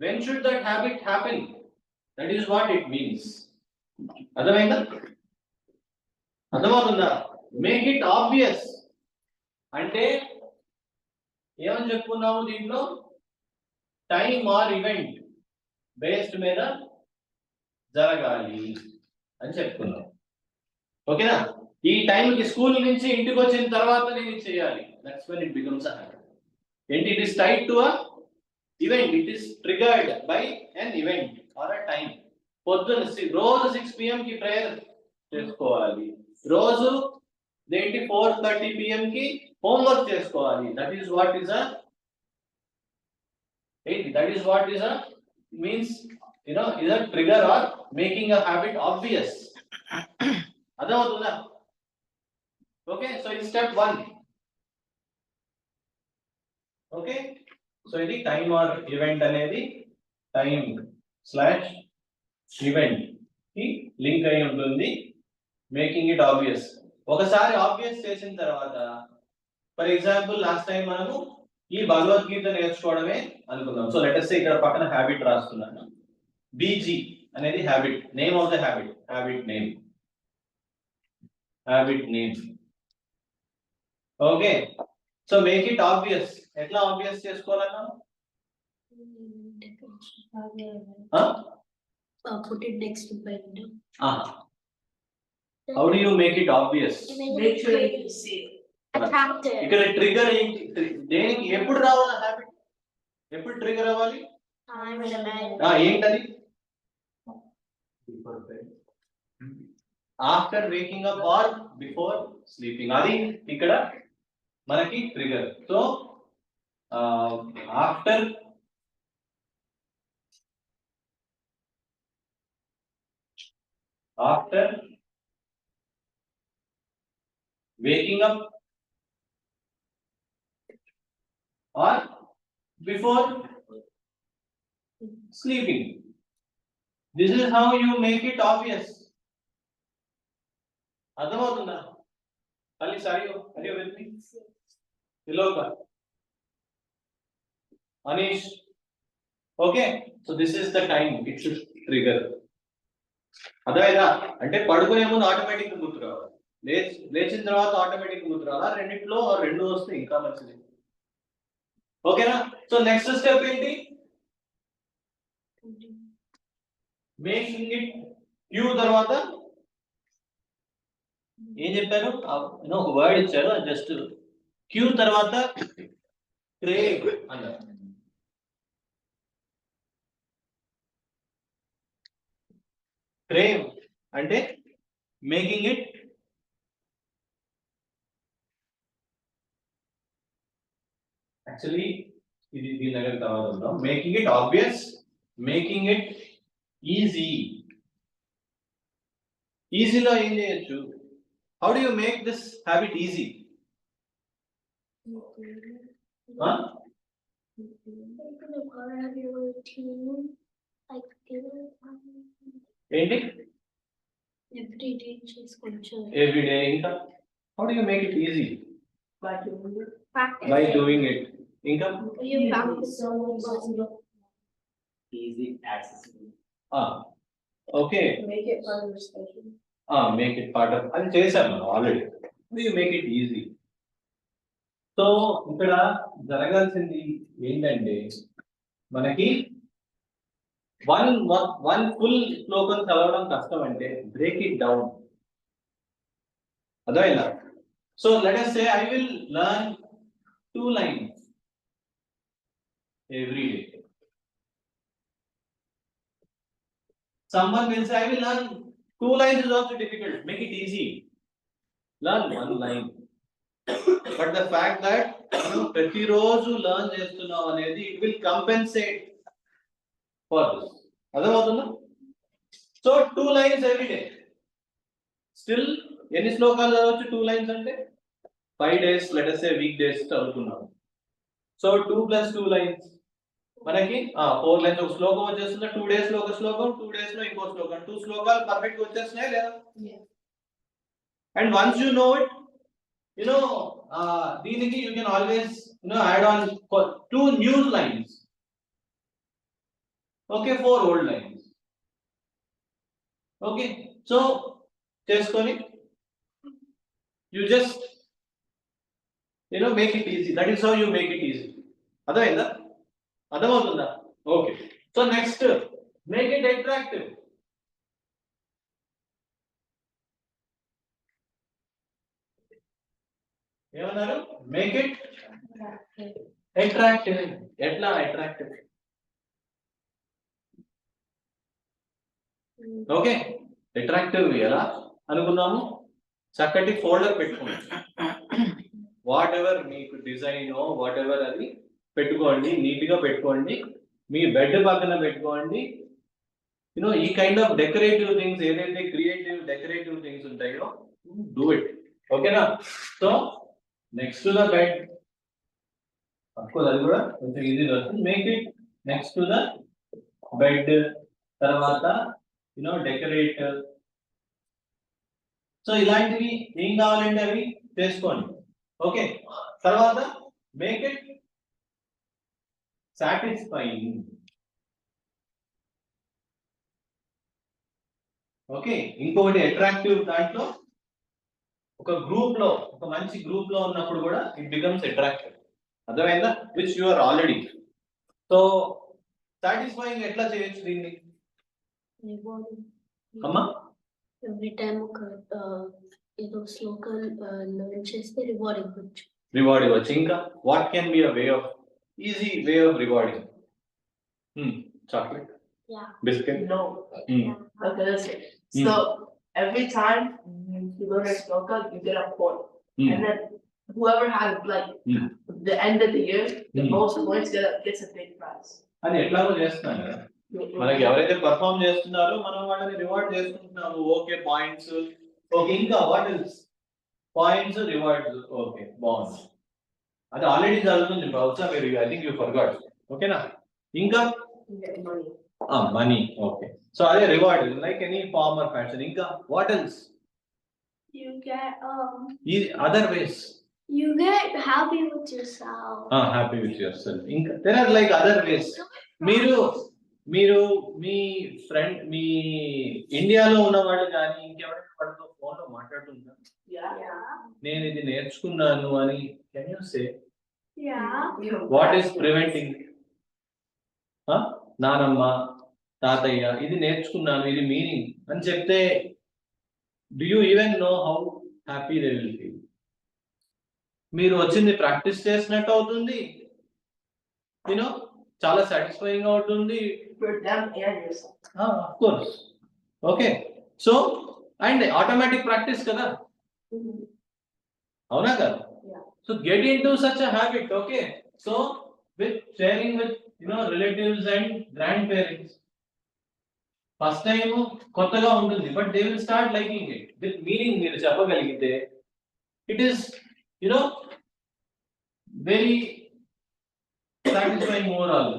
When should that habit happen? That is what it means. అర్థమైందా? అర్థమవుతుందా? మేక్ ఇట్ ఆబ్వియస్ అంటే ఏమని చెప్పుకున్నాము దీంట్లో? టైం ఆర్ ఈవెంట్ బేస్డ్ మీద జరగాలి అని చెప్పుకున్నాం. ఓకేనా? ఈ టైంకి స్కూల్ నుంచి ఇంటికి వచ్చిన తర్వాత నేను ఇది చేయాలి. That's when it becomes a habit. And it is tied to a event. It is triggered by an event or a time. పొద్దున రోజు 6 PM కి ప్రేయర్ చేసుకోవాలి. రోజు 4:30 PM కి హోంవర్క్ చేసుకోవాలి. That is what is a means either trigger or making a habit obvious. అర్థమవుతుందా? Okay, so ఇది step 1. Okay, so ఇది టైం ఆర్ ఈవెంట్ అనేది టైం/ఈవెంట్ కి లింక్ అయి ఉంటుంది. Making it obvious. ఒకసారి ఆబ్వియస్ చేసిన తర్వాత, ఫర్ ఎగ్జాంపుల్ లాస్ట్ టైం మనము ఈ భగవద్గీత నేర్చుకోవడమే అనుకుందాం. సో లెట్ us say ఇక్కడ పక్కన హ్యాబిట్ రాస్తున్నాను. బీజీ అనేది habit, name of the habit name. Okay, so make it obvious. ఎట్లా ఆబ్వియస్ చేసుకోవాలన్నా? Put it next to bed. How do you make it obvious? Make sure you see it. Attractive. ఇక్కడ trigger ఏంటి? దేనికి ఎప్పుడు రావాలి habit? ఎప్పుడు trigger అవ్వాలి? Time in the bed. ఏంటది? After waking up or before sleeping. అది ఇక్కడ మనకి trigger. So after waking up or before sleeping. This is how you make it obvious. అర్థమవుతుందా? Ali, are you with me? Iloka, Anish. Okay, so this is the time it should trigger. అదేనా అంటే పడుకునే ముందు automatic గుర్తు రావాలి, లేచిన తర్వాత automatic గుర్తు రావాలా? రెండిట్లో రెండు వస్తే ఇంకా మంచిది. ఓకేనా? సో నెక్స్ట్ స్టెప్ ఏంటి? Making it cue. తర్వాత ఏం చెప్పారు? ఒక వర్డ్ ఇచ్చారు, జస్ట్ క్యూ తర్వాత క్రేవ్ అన్నారు. క్రేవ్ అంటే మేకింగ్ ఇట్ యాక్చువల్లీ ఇది దీని దగ్గర తర్వాత making it obvious, making it easy. ఈజీలో ఏం చేయొచ్చు? How do you make this habit easy? ఏంటి? Every day. ఇంకా how do you make it easy? By doing it. ఇంకా You practice so easy accessible. Okay. Make it part of your schedule. Make it part of. అది చేశాం మనం already. How do you make it easy? So ఇక్కడ జరగాల్సింది ఏంటంటే మనకి one full శ్లోకం చదవడం కష్టం అంటే బ్రేక్ ఇట్ డౌన్. అర్థమైందా? So let us say I will learn 2 lines every day. Someone will say I will learn 2 lines is also difficult. Make it easy. Learn 1 line. But the fact that ప్రతి రోజు learn చేస్తున్నావు అనేది it will compensate for this. అర్థమవుతుందా? So 2 lines every day. Still ఎన్ని శ్లోకాలు చదవచ్చు 2 lines అంటే? 5 days, let us say week days చదువుతున్నాము. సో 2 + 2 lines మనకి 4 lines. ఒక శ్లోకం వచ్చేస్తుందా? 2 days లో ఒక శ్లోకం, 2 days లో ఇంకో శ్లోకం. 2 శ్లోకాలు పర్ఫెక్ట్ గా వచ్చేస్తున్నాయి లేదా? And once you know it, దీనికి you can always add on 2 new lines. Okay, 4 old lines. Okay, so చేసుకొని you just make it easy. That is how you make it easy. అర్థమైందా? అర్థమవుతుందా? Okay, so next make it attractive. ఏమన్నారు? Make it attractive. ఎట్లా attractive? Okay, attractive ఎలా అనుకున్నాము? చక్కటి folder పెట్టుకోండి. Whatever మీకు డిజైన్ వాట్ ఎవర్ అది పెట్టుకోండి, నీట్ గా పెట్టుకోండి. మీ బెడ్ పక్కన పెట్టుకోండి. ఈ కైండ్ ఆఫ్ డెకరేటివ్ థింగ్స్ ఏదైతే క్రియేటివ్ డెకరేటివ్ థింగ్స్ ఉంటాయో డూ ఇట్. ఓకేనా? So next to the bed, of course అది కూడా కొంచెం ఈజీ వస్తుంది. Make it next to the bed. తర్వాత డెకరేట్. సో ఇలాంటివి ఏం కావాలంటే అవి చేసుకోండి. ఓకే, తర్వాత మేక్ ఇట్ సాటిస్ఫైయింగ్. ఓకే, ఇంకొకటి అట్రాక్టివ్. దాంట్లో ఒక గ్రూప్ లో, ఒక మంచి గ్రూప్ లో ఉన్నప్పుడు కూడా ఇట్ బికమ్స్ అట్రాక్టివ్. అర్థమైందా? Which you are already. So satisfying ఎట్లా చేయొచ్చు దీన్ని? అమ్మా, ఎవ్రీ టైం ఒక ఏదో శ్లోకం లెర్న్ చేస్తే రివార్డ్ ఇవ్వచ్చు. రివార్డ్ ఇవ్వచ్చు. ఇంకా what can be a way off easy way of rewarding? Chocolate, Yeah. Biscuit. No. Okay, that's it. So every time you go to Stoka, you get a point. And then whoever has like the end of the year, the most points gets a big prize. అది ఎట్లాగో చేస్తున్నాం కదా. మనకి ఎవరైతే perform చేస్తున్నారో మనం వాళ్ళని reward చేసుకుంటున్నాము. Okay, points. ఓకే, ఇంకా what else? Points, rewards. Okay, బాగుంది. అది ఆల్రెడీ జరుగుతుంది. బహుశా మీరు ఐ థింక్ యూ ఫర్గాట్. ఓకేనా? ఇంకా You get money. Money. Okay, so అదే reward, like any form or fashion. ఇంకా వాట్ ఎల్స్? You get ఈ other ways. you get happy with yourself. Happy with yourself. ఇంకా there are like other ways. మీరు మీ friend, మీ ఇండియాలో ఉన్న వాళ్ళు కానీ ఇంకెవరైనా వాళ్ళతో ఫోన్ లో మాట్లాడుతుంటారు. Yeah. నేను ఇది నేర్చుకున్నాను అని can you say Yeah. What is preventing? నానమ్మ, తాతయ్య ఇది నేర్చుకున్నాను, ఇది మీనింగ్ అని చెప్తే do you even know how happy they will feel? మీరు వచ్చింది ప్రాక్టీస్ చేసినట్టు అవుతుంది, చాలా సాటిస్ఫైయింగ్ అవుతుంది For them and yourself. Of course. Okay, so and automatic practice కదా, అవునా కదా? Yeah. So get in to such a habit. Okay, so with sharing with relatives and grand parents. First time కొత్తగా ఉంటుంది, but they will start liking it. With meaning మీరు చెప్పగలిగితే it is very satisfying overall.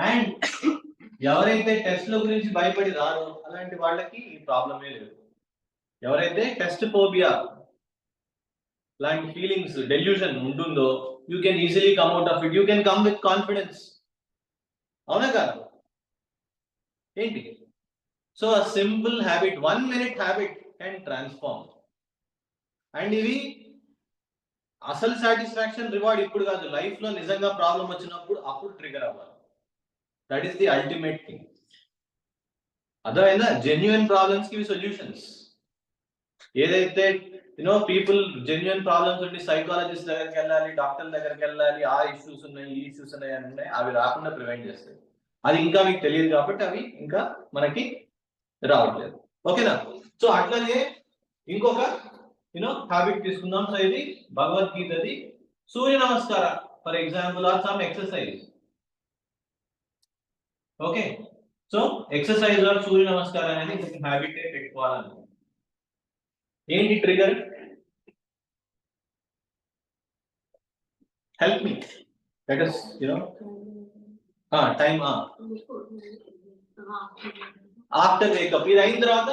And ఎవరైతే టెస్ట్ల గురించి భయపడి రారో అలాంటి వాళ్ళకి ఈ ప్రాబ్లమే లేదు. ఎవరైతే టెస్ట్ ఫోబియా లాంటి ఫీలింగ్స్, డెల్యూషన్ ఉంటుందో, you can easily come out of it. You can come with confidence. అవునా కాదు? ఏంటి? So a simple habit, 1 minute habit can transform. And ఇవి అసలు సాటిస్ఫాక్షన్, రివార్డ్ ఇప్పుడు కాదు, లైఫ్ లో నిజంగా ప్రాబ్లం వచ్చినప్పుడు అప్పుడు ట్రిగర్ అవ్వాలి. That is the ultimate thing. అర్థమైందా? జెన్యున్ ప్రాబ్లమ్స్ కి సొల్యూషన్స్. ఏదైతే పీపుల్ జెన్యున్ ప్రాబ్లమ్స్ ఉండి సైకాలజిస్ట్ దగ్గరికి వెళ్ళాలి, డాక్టర్ దగ్గరికి వెళ్ళాలి, ఆ ఇష్యూస్ ఉన్నాయి, ఈ ఇష్యూస్ ఉన్నాయి అని ఉన్నాయి, అవి రాకుండా ప్రివెంట్ చేస్తాయి. అది ఇంకా మీకు తెలియదు కాబట్టి అవి ఇంకా మనకి రావట్లేదు. ఓకేనా? సో అట్లాగే ఇంకొక హ్యాబిట్ తీసుకుందాం. సో ఇది భగవద్గీతది surya namaskar for example or some exercise. Okay, so exercise or సూర్య నమస్కారం అనేది ఒక హ్యాబిట్ పెట్టుకోవాలని. ఏంటి trigger? Help me. Let us time after wake up. ఇది అయిన తర్వాత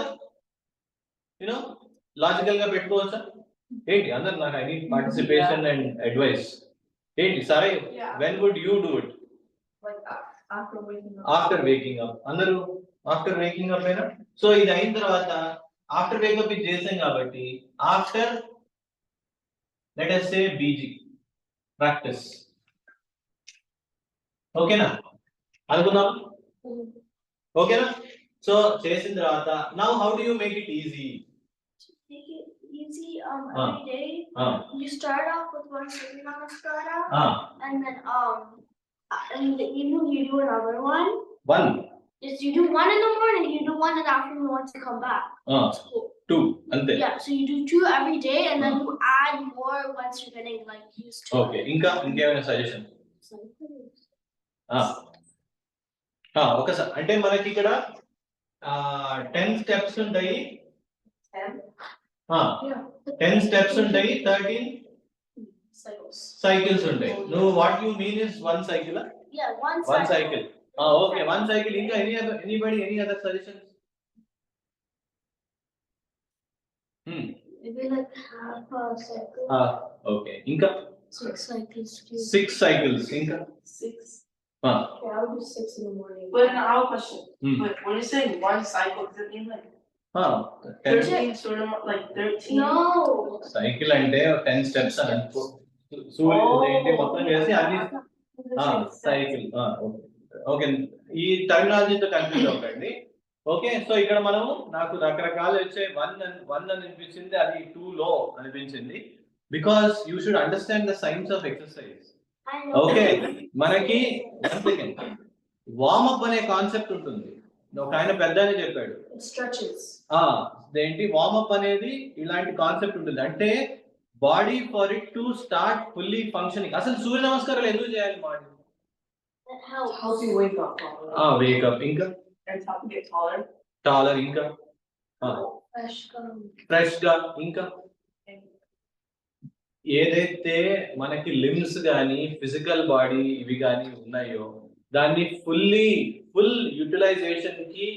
లాజికల్ గా పెట్టుకోవచ్చా? ఏంటి అందరు నాకు I need participation and advice. ఏంటి సరే, when would you do it? Like after waking up. After waking up. అందరూ ఆఫ్టర్ వేకింగ్ అప్ అయినా. సో ఇది అయిన తర్వాత ఆఫ్టర్ వేకప్ ఇది చేసాం కాబట్టి after let us say busy practice. ఓకేనా? అనుకున్నాం? ఓకేనా? సో చేసిన తర్వాత now how do you make it easy? Make it easy every day. You start off with one Surya Namaskara, and then in the evening you do another one. One. Just you do one in the morning, you do one in the afternoon once you come back. Two. Ante. Yeah, so you do 2 every day, and then you add more once you're getting like used to Okay. Inka inke suggestion. ఒకసారి అంటే మనకి ఇక్కడ 10 steps ఉంటాయి, 10 steps ఉంటాయి, 13 cycles ఉంటాయి. నువ్వు what you mean is 1 cycle? Yeah, one cycle. Okay, 1 cycle. ఇంకా any other suggestions? Maybe like half a cycle. ఓకే, ఇంకా 6 cycles. 6 సైకిల్స్. ఇంకా 6. Okay, I'll do 6 in the morning. But now I have a question. Hmm. But when you're saying 1 cycle, does it mean like 10 sort of like 13? No. Cycle అంటే 10 steps అని అనుకో. సూర్యుడు ఏంటి మొత్తం చేసి అది సైకిల్. ఓకే, ఈ టర్మినాలజీతో కన్ఫ్యూజ్ అవ్వకండి. ఓకే, సో ఇక్కడ మనము నాకు రకరకాలు వచ్చే 1 అని అనిపించింది, అది 2 లో అనిపించింది. Because you should understand the science of exercise. I know. Okay, మనకి వార్మప్ అనే కాన్సెప్ట్ ఉంటుంది. ఒక ఆయన పెద్ద అని చెప్పాడు. It stretches. ఏంటి వార్మప్ అనేది ఇలాంటి కాన్సెప్ట్ ఉంటుంది. అంటే body for it to start fully functioning. అసలు సూర్య నమస్కారాలు ఎందుకు చేయాలి? Body That helps. Helps you wake up. Wake up. ఇంకా And help you get taller. Taller. ఇంకా Fresh gum. ఫ్రెష్ గా. ఇంకా ఏదైతే మనకి లిమ్స్ గానీ ఫిజికల్ బాడీ ఇవి గానీ ఉన్నాయో దాన్ని ఫుల్ యూటిలైజేషన్ కి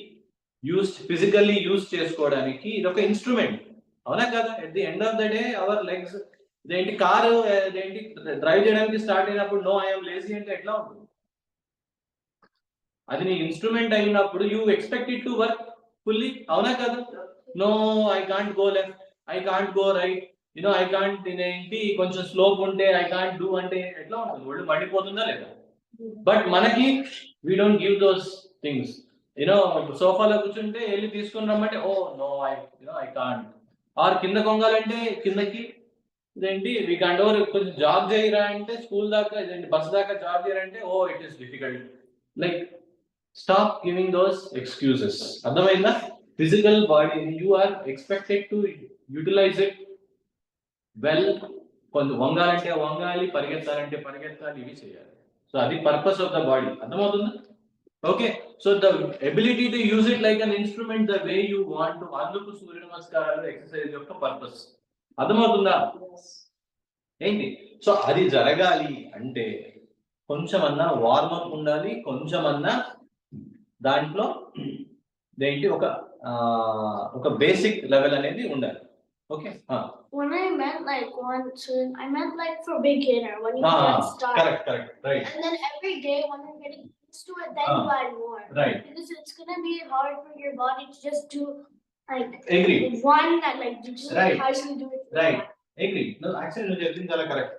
ఫిజికల్లీ యూజ్ చేసుకోవడానికి ఇది ఒక ఇన్స్ట్రుమెంట్. అవునా కదా? At the end of the day our legs ఇదేంటి కారు ఇదేంటి డ్రైవ్ చేయడానికి స్టార్ట్ అయినప్పుడు నో ఐఎమ్ లేజీ అంటే ఎట్లా ఉంటుంది? అది నీ ఇన్స్ట్రుమెంట్ అయినప్పుడు you expect it to work fully. అవునా కదా? No I can't go left, I can't go right, I can't ఇదేంటి కొంచెం స్లోప్ ఉంటే ఐ కాంట్ డూ అంటే ఎట్లా ఉంటుంది? ఒళ్ళు మండిపోతుందా లేదా? బట్ మనకి we don't give those things. సోఫాలో కూర్చుంటే వెళ్ళి తీసుకుని రమ్మంటే oh no I can't. Or కింద కొంగాలంటే కిందకి ఇదేంటి వీ కాంట్. ఓవర్ కొంచెం జాబ్ చేయరా అంటే స్కూల్ దాకా ఇదేంటి బస్ దాకా జాబ్ చేయాలంటే oh it is difficult. Like stop giving those excuses. అర్థమైందా? Physical body you are expected to utilize it well. కొంచెం వంగాలంటే వంగాలి, పరిగెత్తాలంటే పరిగెత్తాలి, ఇవి చేయాలి. సో అది పర్పస్ ఆఫ్ ద బాడీ. అర్థమవుతుందా? Okay, so the ability to use it like an instrument the way you want. అందుకు సూర్య నమస్కారాలు ఎక్సర్సైజ్ యొక్క పర్పస్. అర్థమవుతుందా? ఏంటి? సో అది జరగాలి అంటే కొంచెమన్నా వార్మప్ ఉండాలి, కొంచెమన్నా దాంట్లో ఏంటి ఒక బేసిక్ లెవెల్ అనేది ఉండాలి. Okay, When I meant like I meant like for beginner when you get started. correct, right. And then every day when you're getting used to it, then you add more. Right. Because it's gonna be hard for your body to just do like Agree. one that like you just Right. casually do it. Right. Agree. No, actually నువ్వు చెప్పింది చాలా correct.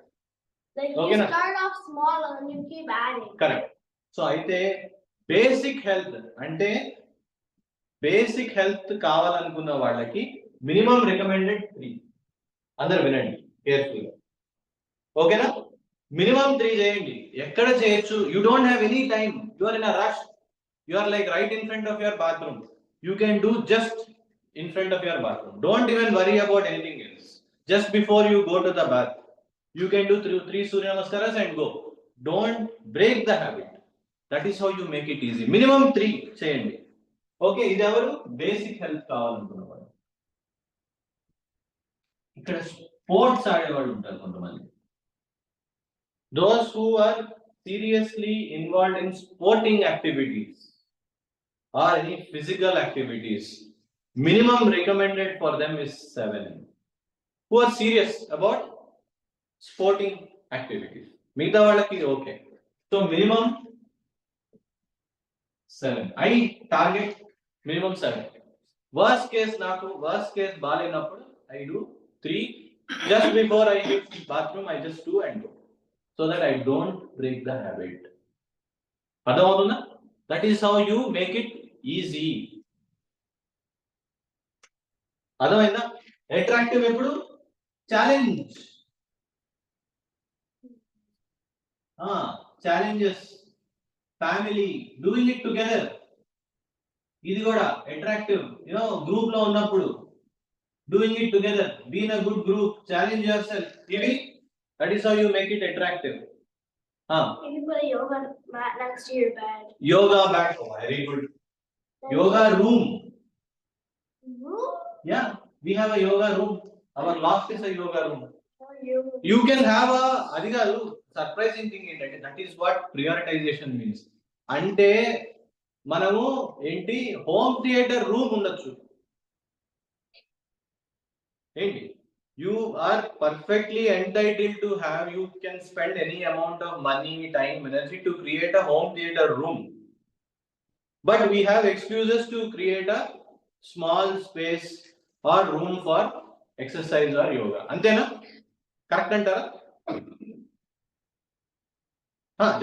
Like Okay, you na? start off small and then you keep adding. Correct. So అయితే basic health అంటే basic health కావాలనుకున్న వాళ్ళకి minimum recommended 3. అందరు వినండి careful గా. ఓకేనా? మినిమం 3 చేయండి. ఎక్కడ చేయొచ్చు? You don't have any time, you are in a rush, you are like right in front of your bathroom. You can do just in front of your bathroom. Don't even worry about anything else. Just before you go to the bath you can do 3 Surya namaskaras and go. Don't break the habit. That is how you make it easy. Minimum 3 చేయండి. Okay, ఇది ఎవరు? Basic health కావాలనుకున్నవాడు. ఇక్కడ sports ఆడేవాళ్ళు ఉంటారు కొంతమంది. Those who are seriously involved in sporting activities or any physical activities, minimum recommended for them is 7. Who are serious about sporting activities. మిగతా వాళ్ళకి okay. So minimum 7. I target minimum 7. Worst case బాగాలేనప్పుడు I do 3. Just before I hit bathroom, I just do and go, so that I don't break the habit. Adavaduna? That is how you make it easy. Adavaina? Attractive epudu? Challenge. Challenges. Family. Doing it together. Idi kuda attractive. Group lo unnappudu. Doing it together, be in a good group, challenge yourself. That is how you make it attractive. If you put a yoga mat next to your bed. Yoga mat, oh, very good. Yoga room. Room? Yeah, we have a yoga room. Our loft is a yoga room. Or you? You can have a adikalu surprising thing ఏంటంటే that is what prioritization means. అంటే మనము ఏంటి home theatre room ఉండొచ్చు ఏంటి you are perfectly entitled to have, you can spend any amount of money, time, energy to create a home theater room, but we have excuses to create a small space or room for exercise or yoga. Antena correct antara?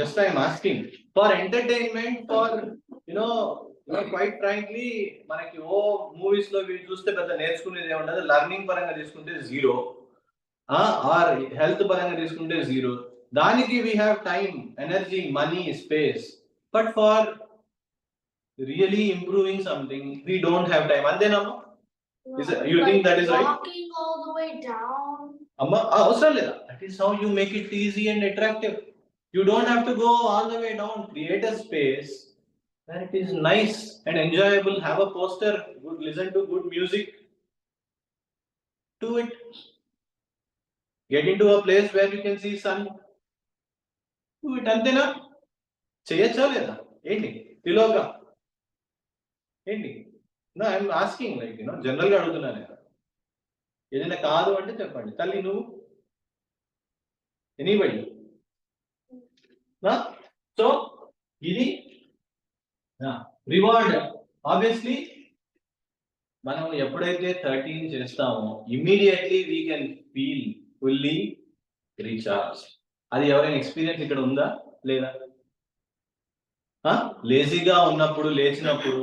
Just I am asking for entertainment, for you know quite frankly మనకి ఓ movies లో వీళ్ళు చూస్తే పెద్ద నేర్చుకునేది ఏముండదు, learning పరంగా తీసుకుంటే zero, are health పరంగా తీసుకుంటే జీరో. దానికి we have time, energy, money, space, but for really improving something we don't have time. అంతేనమ్మా? You think that is right? Walking all the way down. అమ్మా అవసరం లేదా? That is how you make it easy and attractive. You don't have to go all the way down. Create a space where it is nice and enjoyable. Have a poster, good, listen to good music. Do it. Get into a place where you can see sun. Do it. Antena? Cheyacha leda? Enti? Tiloga? Enti? No, I am asking, like, general ga adugutunna nenu. Edaina kaadu ante cheppandi. Talli nu? Anybody? So, ఇది reward. Obviously మనం ఎప్పుడైతే 13 చేస్తామో immediately we can feel fully recharge. అది ఎవరైనా experience ఇక్కడ ఉందా లేదా? లేజీగా ఉన్నప్పుడు, లేచినప్పుడు,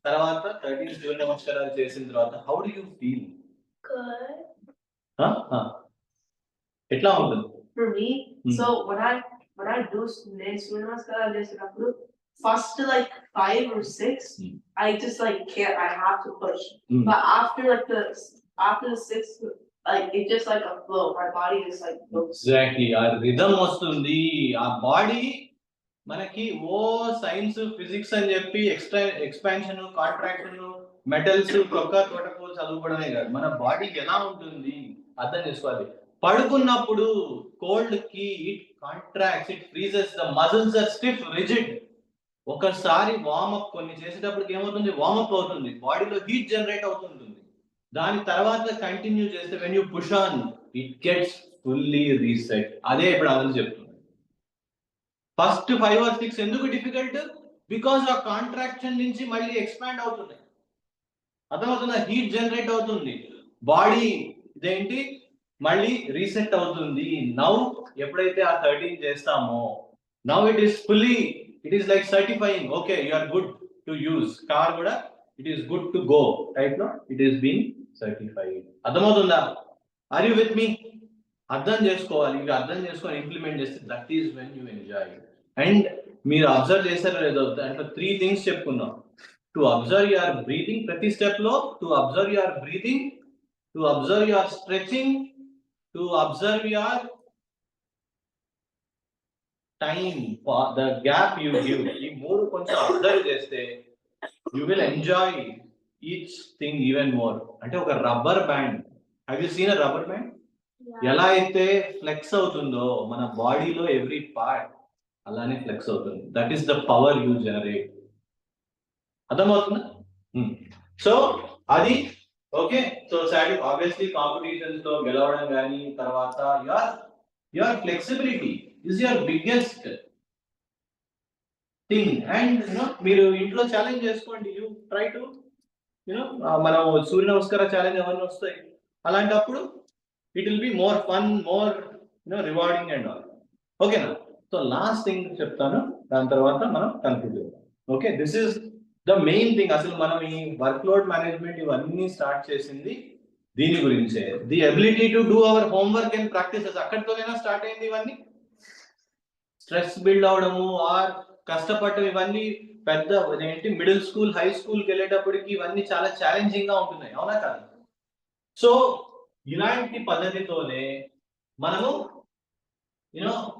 తర్వాత 13 సూర్య నమస్కారాలు చేసిన తర్వాత హౌ డు యూ ఫీల్? ఎట్లా ఉంటుంది? For me, so when I do Surya Namaskara చేసినప్పుడు first like 5 or 6 I just like can't, I have to push, but after the 6th like it just like a flow, my body just like goes. Exactly, ఆ rhythm వస్తుంది. ఆ body మనకి ఓ science physics అని చెప్పి expansion, contraction, metals, తోటకూర చదువుకోవడమే కాదు, మన body ఎలా ఉంటుంది అర్థం చేసుకోవాలి. పడుకున్నప్పుడు కోల్డ్ కి it contracts, it freezes, the muscles are stiff, rigid. ఒకసారి వార్మప్ కొన్ని చేసేటప్పటికి ఏమవుతుంది, వార్మప్ అవుతుంది, బాడీలో హీట్ జనరేట్ అవుతుంటుంది. దాని తర్వాత కంటిన్యూ చేస్తే when you push on it gets fully reset. అదే ఇప్పుడు అందరూ చెప్తుంది. ఫస్ట్ 5 or 6 ఎందుకు డిఫికల్ట్? బికాస్ ఆ కాంట్రాక్షన్ నుంచి మళ్ళీ ఎక్స్పాండ్ అవుతుంది. అర్థమవుతుందా? హీట్ జనరేట్ అవుతుంది, బాడీ ఇదేంటి మళ్ళీ రీసెట్ అవుతుంది. నౌ ఎప్పుడైతే ఆ 13 చేస్తామో now it is fully, it is like certifying, okay you are good to use. Car కూడా it is good to go, right? No it is being certified. అర్థమవుతుందా? Are you with me? అర్థం చేసుకోవాలి. ఇవి అర్థం చేసుకొని ఇంప్లిమెంట్ చేస్తే that is when you enjoy. And మీరు observe చేశారో లేదో, దాంట్లో 3 థింగ్స్ చెప్పుకున్నాం. టు అబ్జర్వ్ యువర్ బ్రీతింగ్, ప్రతి స్టెప్ లో to observe your breathing, to observe your stretching, to observe your time, the gap you give. ఈ 3 కొంచెం అబ్జర్వ్ చేస్తే you will enjoy each thing even more. అంటే ఒక rubber band, have you seen a rubber band? ఎలా అయితే flex అవుతుందో మన బాడీలో ఎవ్రీ పార్ట్ అలానే ఫ్లెక్స్ అవుతుంది. That is the power you generate. అర్థమవుతుందా? సో అది ఓకే. సో ఆబ్వియస్లీ కాంపిటీషన్స్ లో గెలవడం కానీ, తర్వాత your flexibility is your biggest thing. And మీరు ఇంట్లో ఛాలెంజ్ చేసుకోండి. యూ ట్రై టు మనం సూర్య నమస్కార ఛాలెంజ్ అవన్నీ వస్తాయి. అలాంటప్పుడు it will be more fun, more rewarding and all. ఓకేనా? సో లాస్ట్ థింగ్ చెప్తాను, దాని తర్వాత మనం కన్క్లూడ్ చేద్దాం. Okay, this is the main thing. అసలు మనం ఈ వర్క్ లోడ్ మేనేజ్మెంట్ ఇవన్నీ స్టార్ట్ చేసింది దీని గురించే. The ability to do our homework and practices, అక్కడితోనైనా స్టార్ట్ అయింది ఇవన్నీ. స్ట్రెస్ బిల్డ్ అవడము ఆర్ కష్టపడటం ఇవన్నీ పెద్ద ఏంటి మిడిల్ స్కూల్, హై స్కూల్కి వెళ్ళేటప్పటికి ఇవన్నీ చాలా ఛాలెంజింగ్ గా ఉంటున్నాయి, అవునా కాదు? సో ఇలాంటి పద్ధతితోనే మనము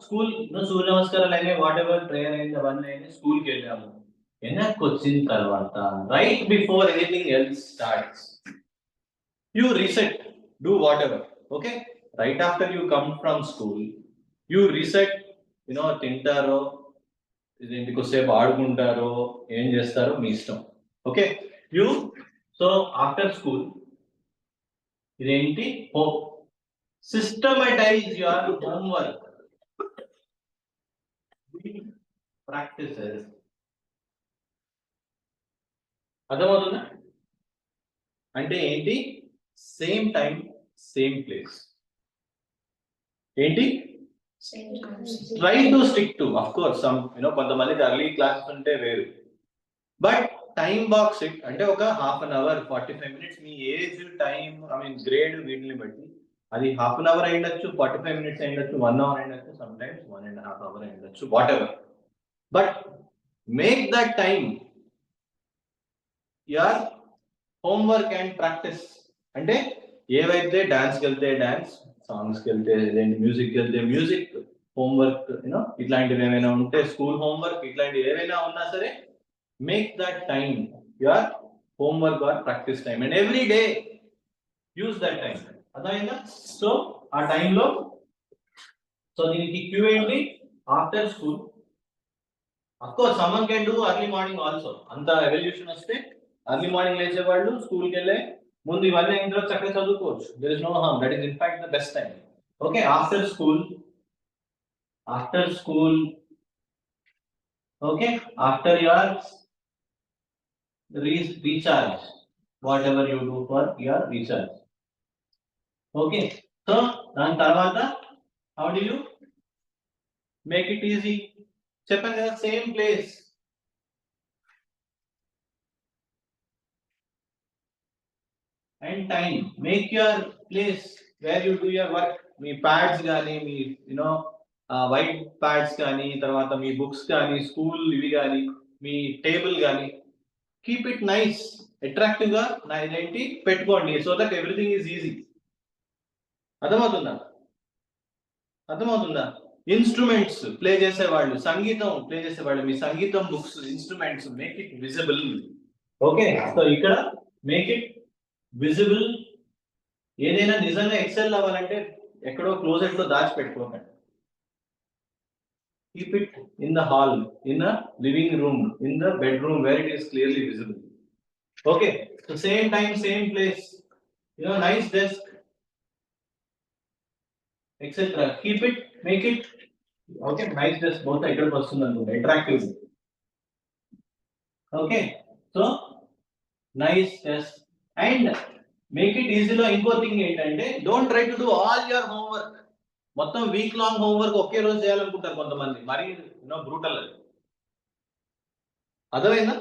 స్కూల్ సూర్య నమస్కారాలు అయినాయి, వాట్ ఎవర్ ప్రేయర్ అయింది, అవన్నీ అయినాయి, స్కూల్కి వెళ్ళాము. వెనక్కి వచ్చిన తర్వాత right before anything else starts you reset, do whatever. Okay, right after you come from school you reset. తింటారో ఇదేంటి కొద్దిసేపు ఆడుకుంటారో ఏం చేస్తారో మీ ఇష్టం. Okay, you so after school ఇదేంటి సిస్టమటైజ్ యువర్ హోంవర్క్ ప్రాక్టీసెస్. అర్థమవుతుందా? అంటే ఏంటి? Same time same place. ఏంటి? Try to stick to. Of course some కొంతమందికి ఎర్లీ క్లాస్ ఉంటే వేరు, బట్ టైం బాక్స్ ఇట్. అంటే ఒక హాఫ్ అన్ అవర్ 45 minutes మీ ఏజ్ టైం గ్రేడ్ వీటిని బట్టి అది హాఫ్ అన్ అవర్ అయ్యొచ్చు, 45 minutes అయ్యొచ్చు, 1 hour అయ్యొచ్చు, సమ్ టైమ్స్ 1.5 hours అయ్యొచ్చు, whatever. But make that time your homework and practice. అంటే ఏవైతే డాన్స్కి వెళ్తే డాన్స్, సాంగ్స్కి వెళ్తే మ్యూజిక్కి వెళ్తే మ్యూజిక్, హోంవర్క్ ఇట్లాంటివి ఏమైనా ఉంటే స్కూల్ హోంవర్క్, ఇట్లాంటివి ఏవైనా ఉన్నా సరే make that time your homework or practice time and every day use that time. అర్థమైందా? సో ఆ టైంలో దీనికి క్యూ ఏంటి? After school. Of course someone can do early morning also. అంత ఎవల్యూషన్ వస్తే అర్లీ మార్నింగ్ లేచే వాళ్ళు స్కూల్కి వెళ్ళే ముందు ఇవన్నీ అయిన తర్వాత చక్కగా చదువుకోవచ్చు. There is no harm. That is in fact the best time. Okay, after school okay, after your recharge, whatever you do for your recharge. Okay, so then tarvata how do you make it easy? Cheppanu kada, same place and time. Make your place where you do your work. మీ pads కానీ, మీ white pods కానీ, తర్వాత మీ books కానీ, school ఇవి కానీ, మీ table కానీ, keep it nice, attractive గా ఇదేంటి పెట్టుకోండి. So that everything is easy. అర్థమవుతుందా? ఇన్స్ట్రుమెంట్స్ ప్లే చేసేవాళ్ళు, సంగీతం ప్లే చేసేవాళ్ళు, మీ సంగీతం books, instruments make it visible. Okay, so ఇక్కడ మేక్ ఇట్ విజిబుల్. ఏదైనా నిజంగా ఎక్సెల్ అవ్వాలంటే ఎక్కడో క్లోజెట్ లో దాచిపెట్టుకోకండి. Keep it in the hall, in the living room, in the bedroom where it is clearly visible. Okay, so same time, same place, nice desk, etc. Keep it, make it, okay, nice desk, both ideal person and attractive. Okay, so nice desk and make it easy. Inko thing ఏంటంటే don't try to do all your homework. మొత్తం week long homework ఒకే రోజు చేయాలనుకుంటారు కొంతమంది, మరి brutal. అది అర్థమైందా?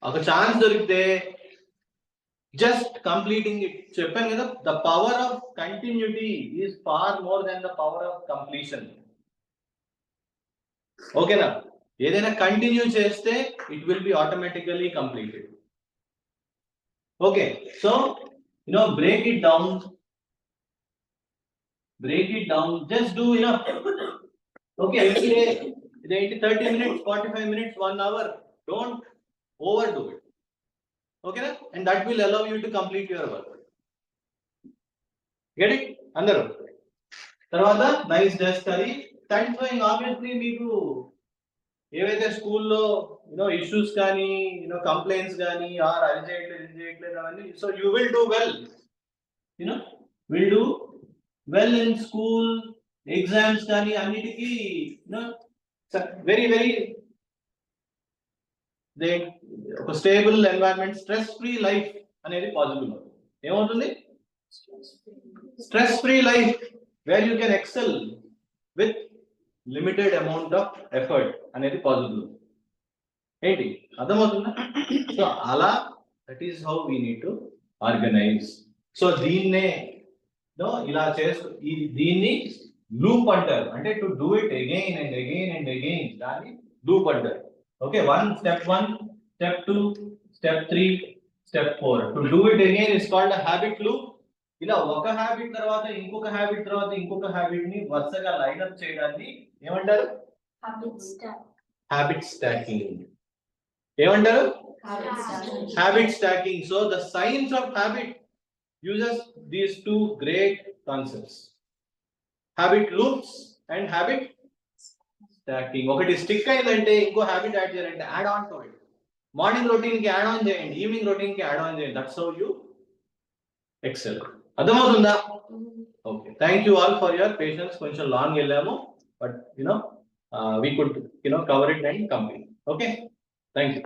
ఒక chance దొరికితే జస్ట్ కంప్లీటింగ్ ఇట్. చెప్పాను కదా, the power of continuity is far more than the power of completion. ఓకేనా? ఏదైనా కంటిన్యూ చేస్తే it will be automatically completed. Okay, so break it down. Just do enough. Okay, every day 30 minutes, 45 minutes, 1 hour. Don't overdo it. Okay, and that will allow you to complete your work. Get it? Andaru tarvata nice desk అది satisfying. Obviously మీకు ఏవైతే స్కూల్లో issues కానీ, complaints కానీ, అది చేయట్లేదు అవన్నీ, so you will do well. Will do well in school, exams కానీ అన్నిటికీ వెరీ ఒక stable environment, stress free life అనేది పాసిబుల్ అవుతుంది. ఏమవుతుంది? Stress free life where you can XL with limited amount of effort అనేది పాసిబుల్. ఏంటి అర్థమవుతుందా? So అలా that is how we need to organise. So దీన్నే ఇలా దీన్ని లూప్ అంటారు. అంటే to do it again and again and again, దాన్ని లూప్ అంటారు. Okay, step 1, step 2, step 3, step 4. To do it again is called a habit loop. ఇలా ఒక habit తర్వాత ఇంకొక హ్యాబిట్ తర్వాత ఇంకొక హ్యాబిట్ ని వరుసగా లైన్అప్ చేయడాన్ని ఏమంటారు? Habit stack. Habit stacking. ఏమంటారు? Habit stacking. Habit stacking. So the science of habit uses these two great concepts: habit loops and habit stacking. ఒకటి స్టిక్ అయిందంటే ఇంకో హ్యాబిట్ యాడ్ చేయాలంటే add on to it. Morning routine కి add on చేయండి, evening routine కి add on చేయండి. That's how you excel. అర్థమవుతుందా? Okay, thank you all for your patience. కొంచెం లాంగ్ వెళ్ళాము, but we could cover it and complete. Okay, thank you.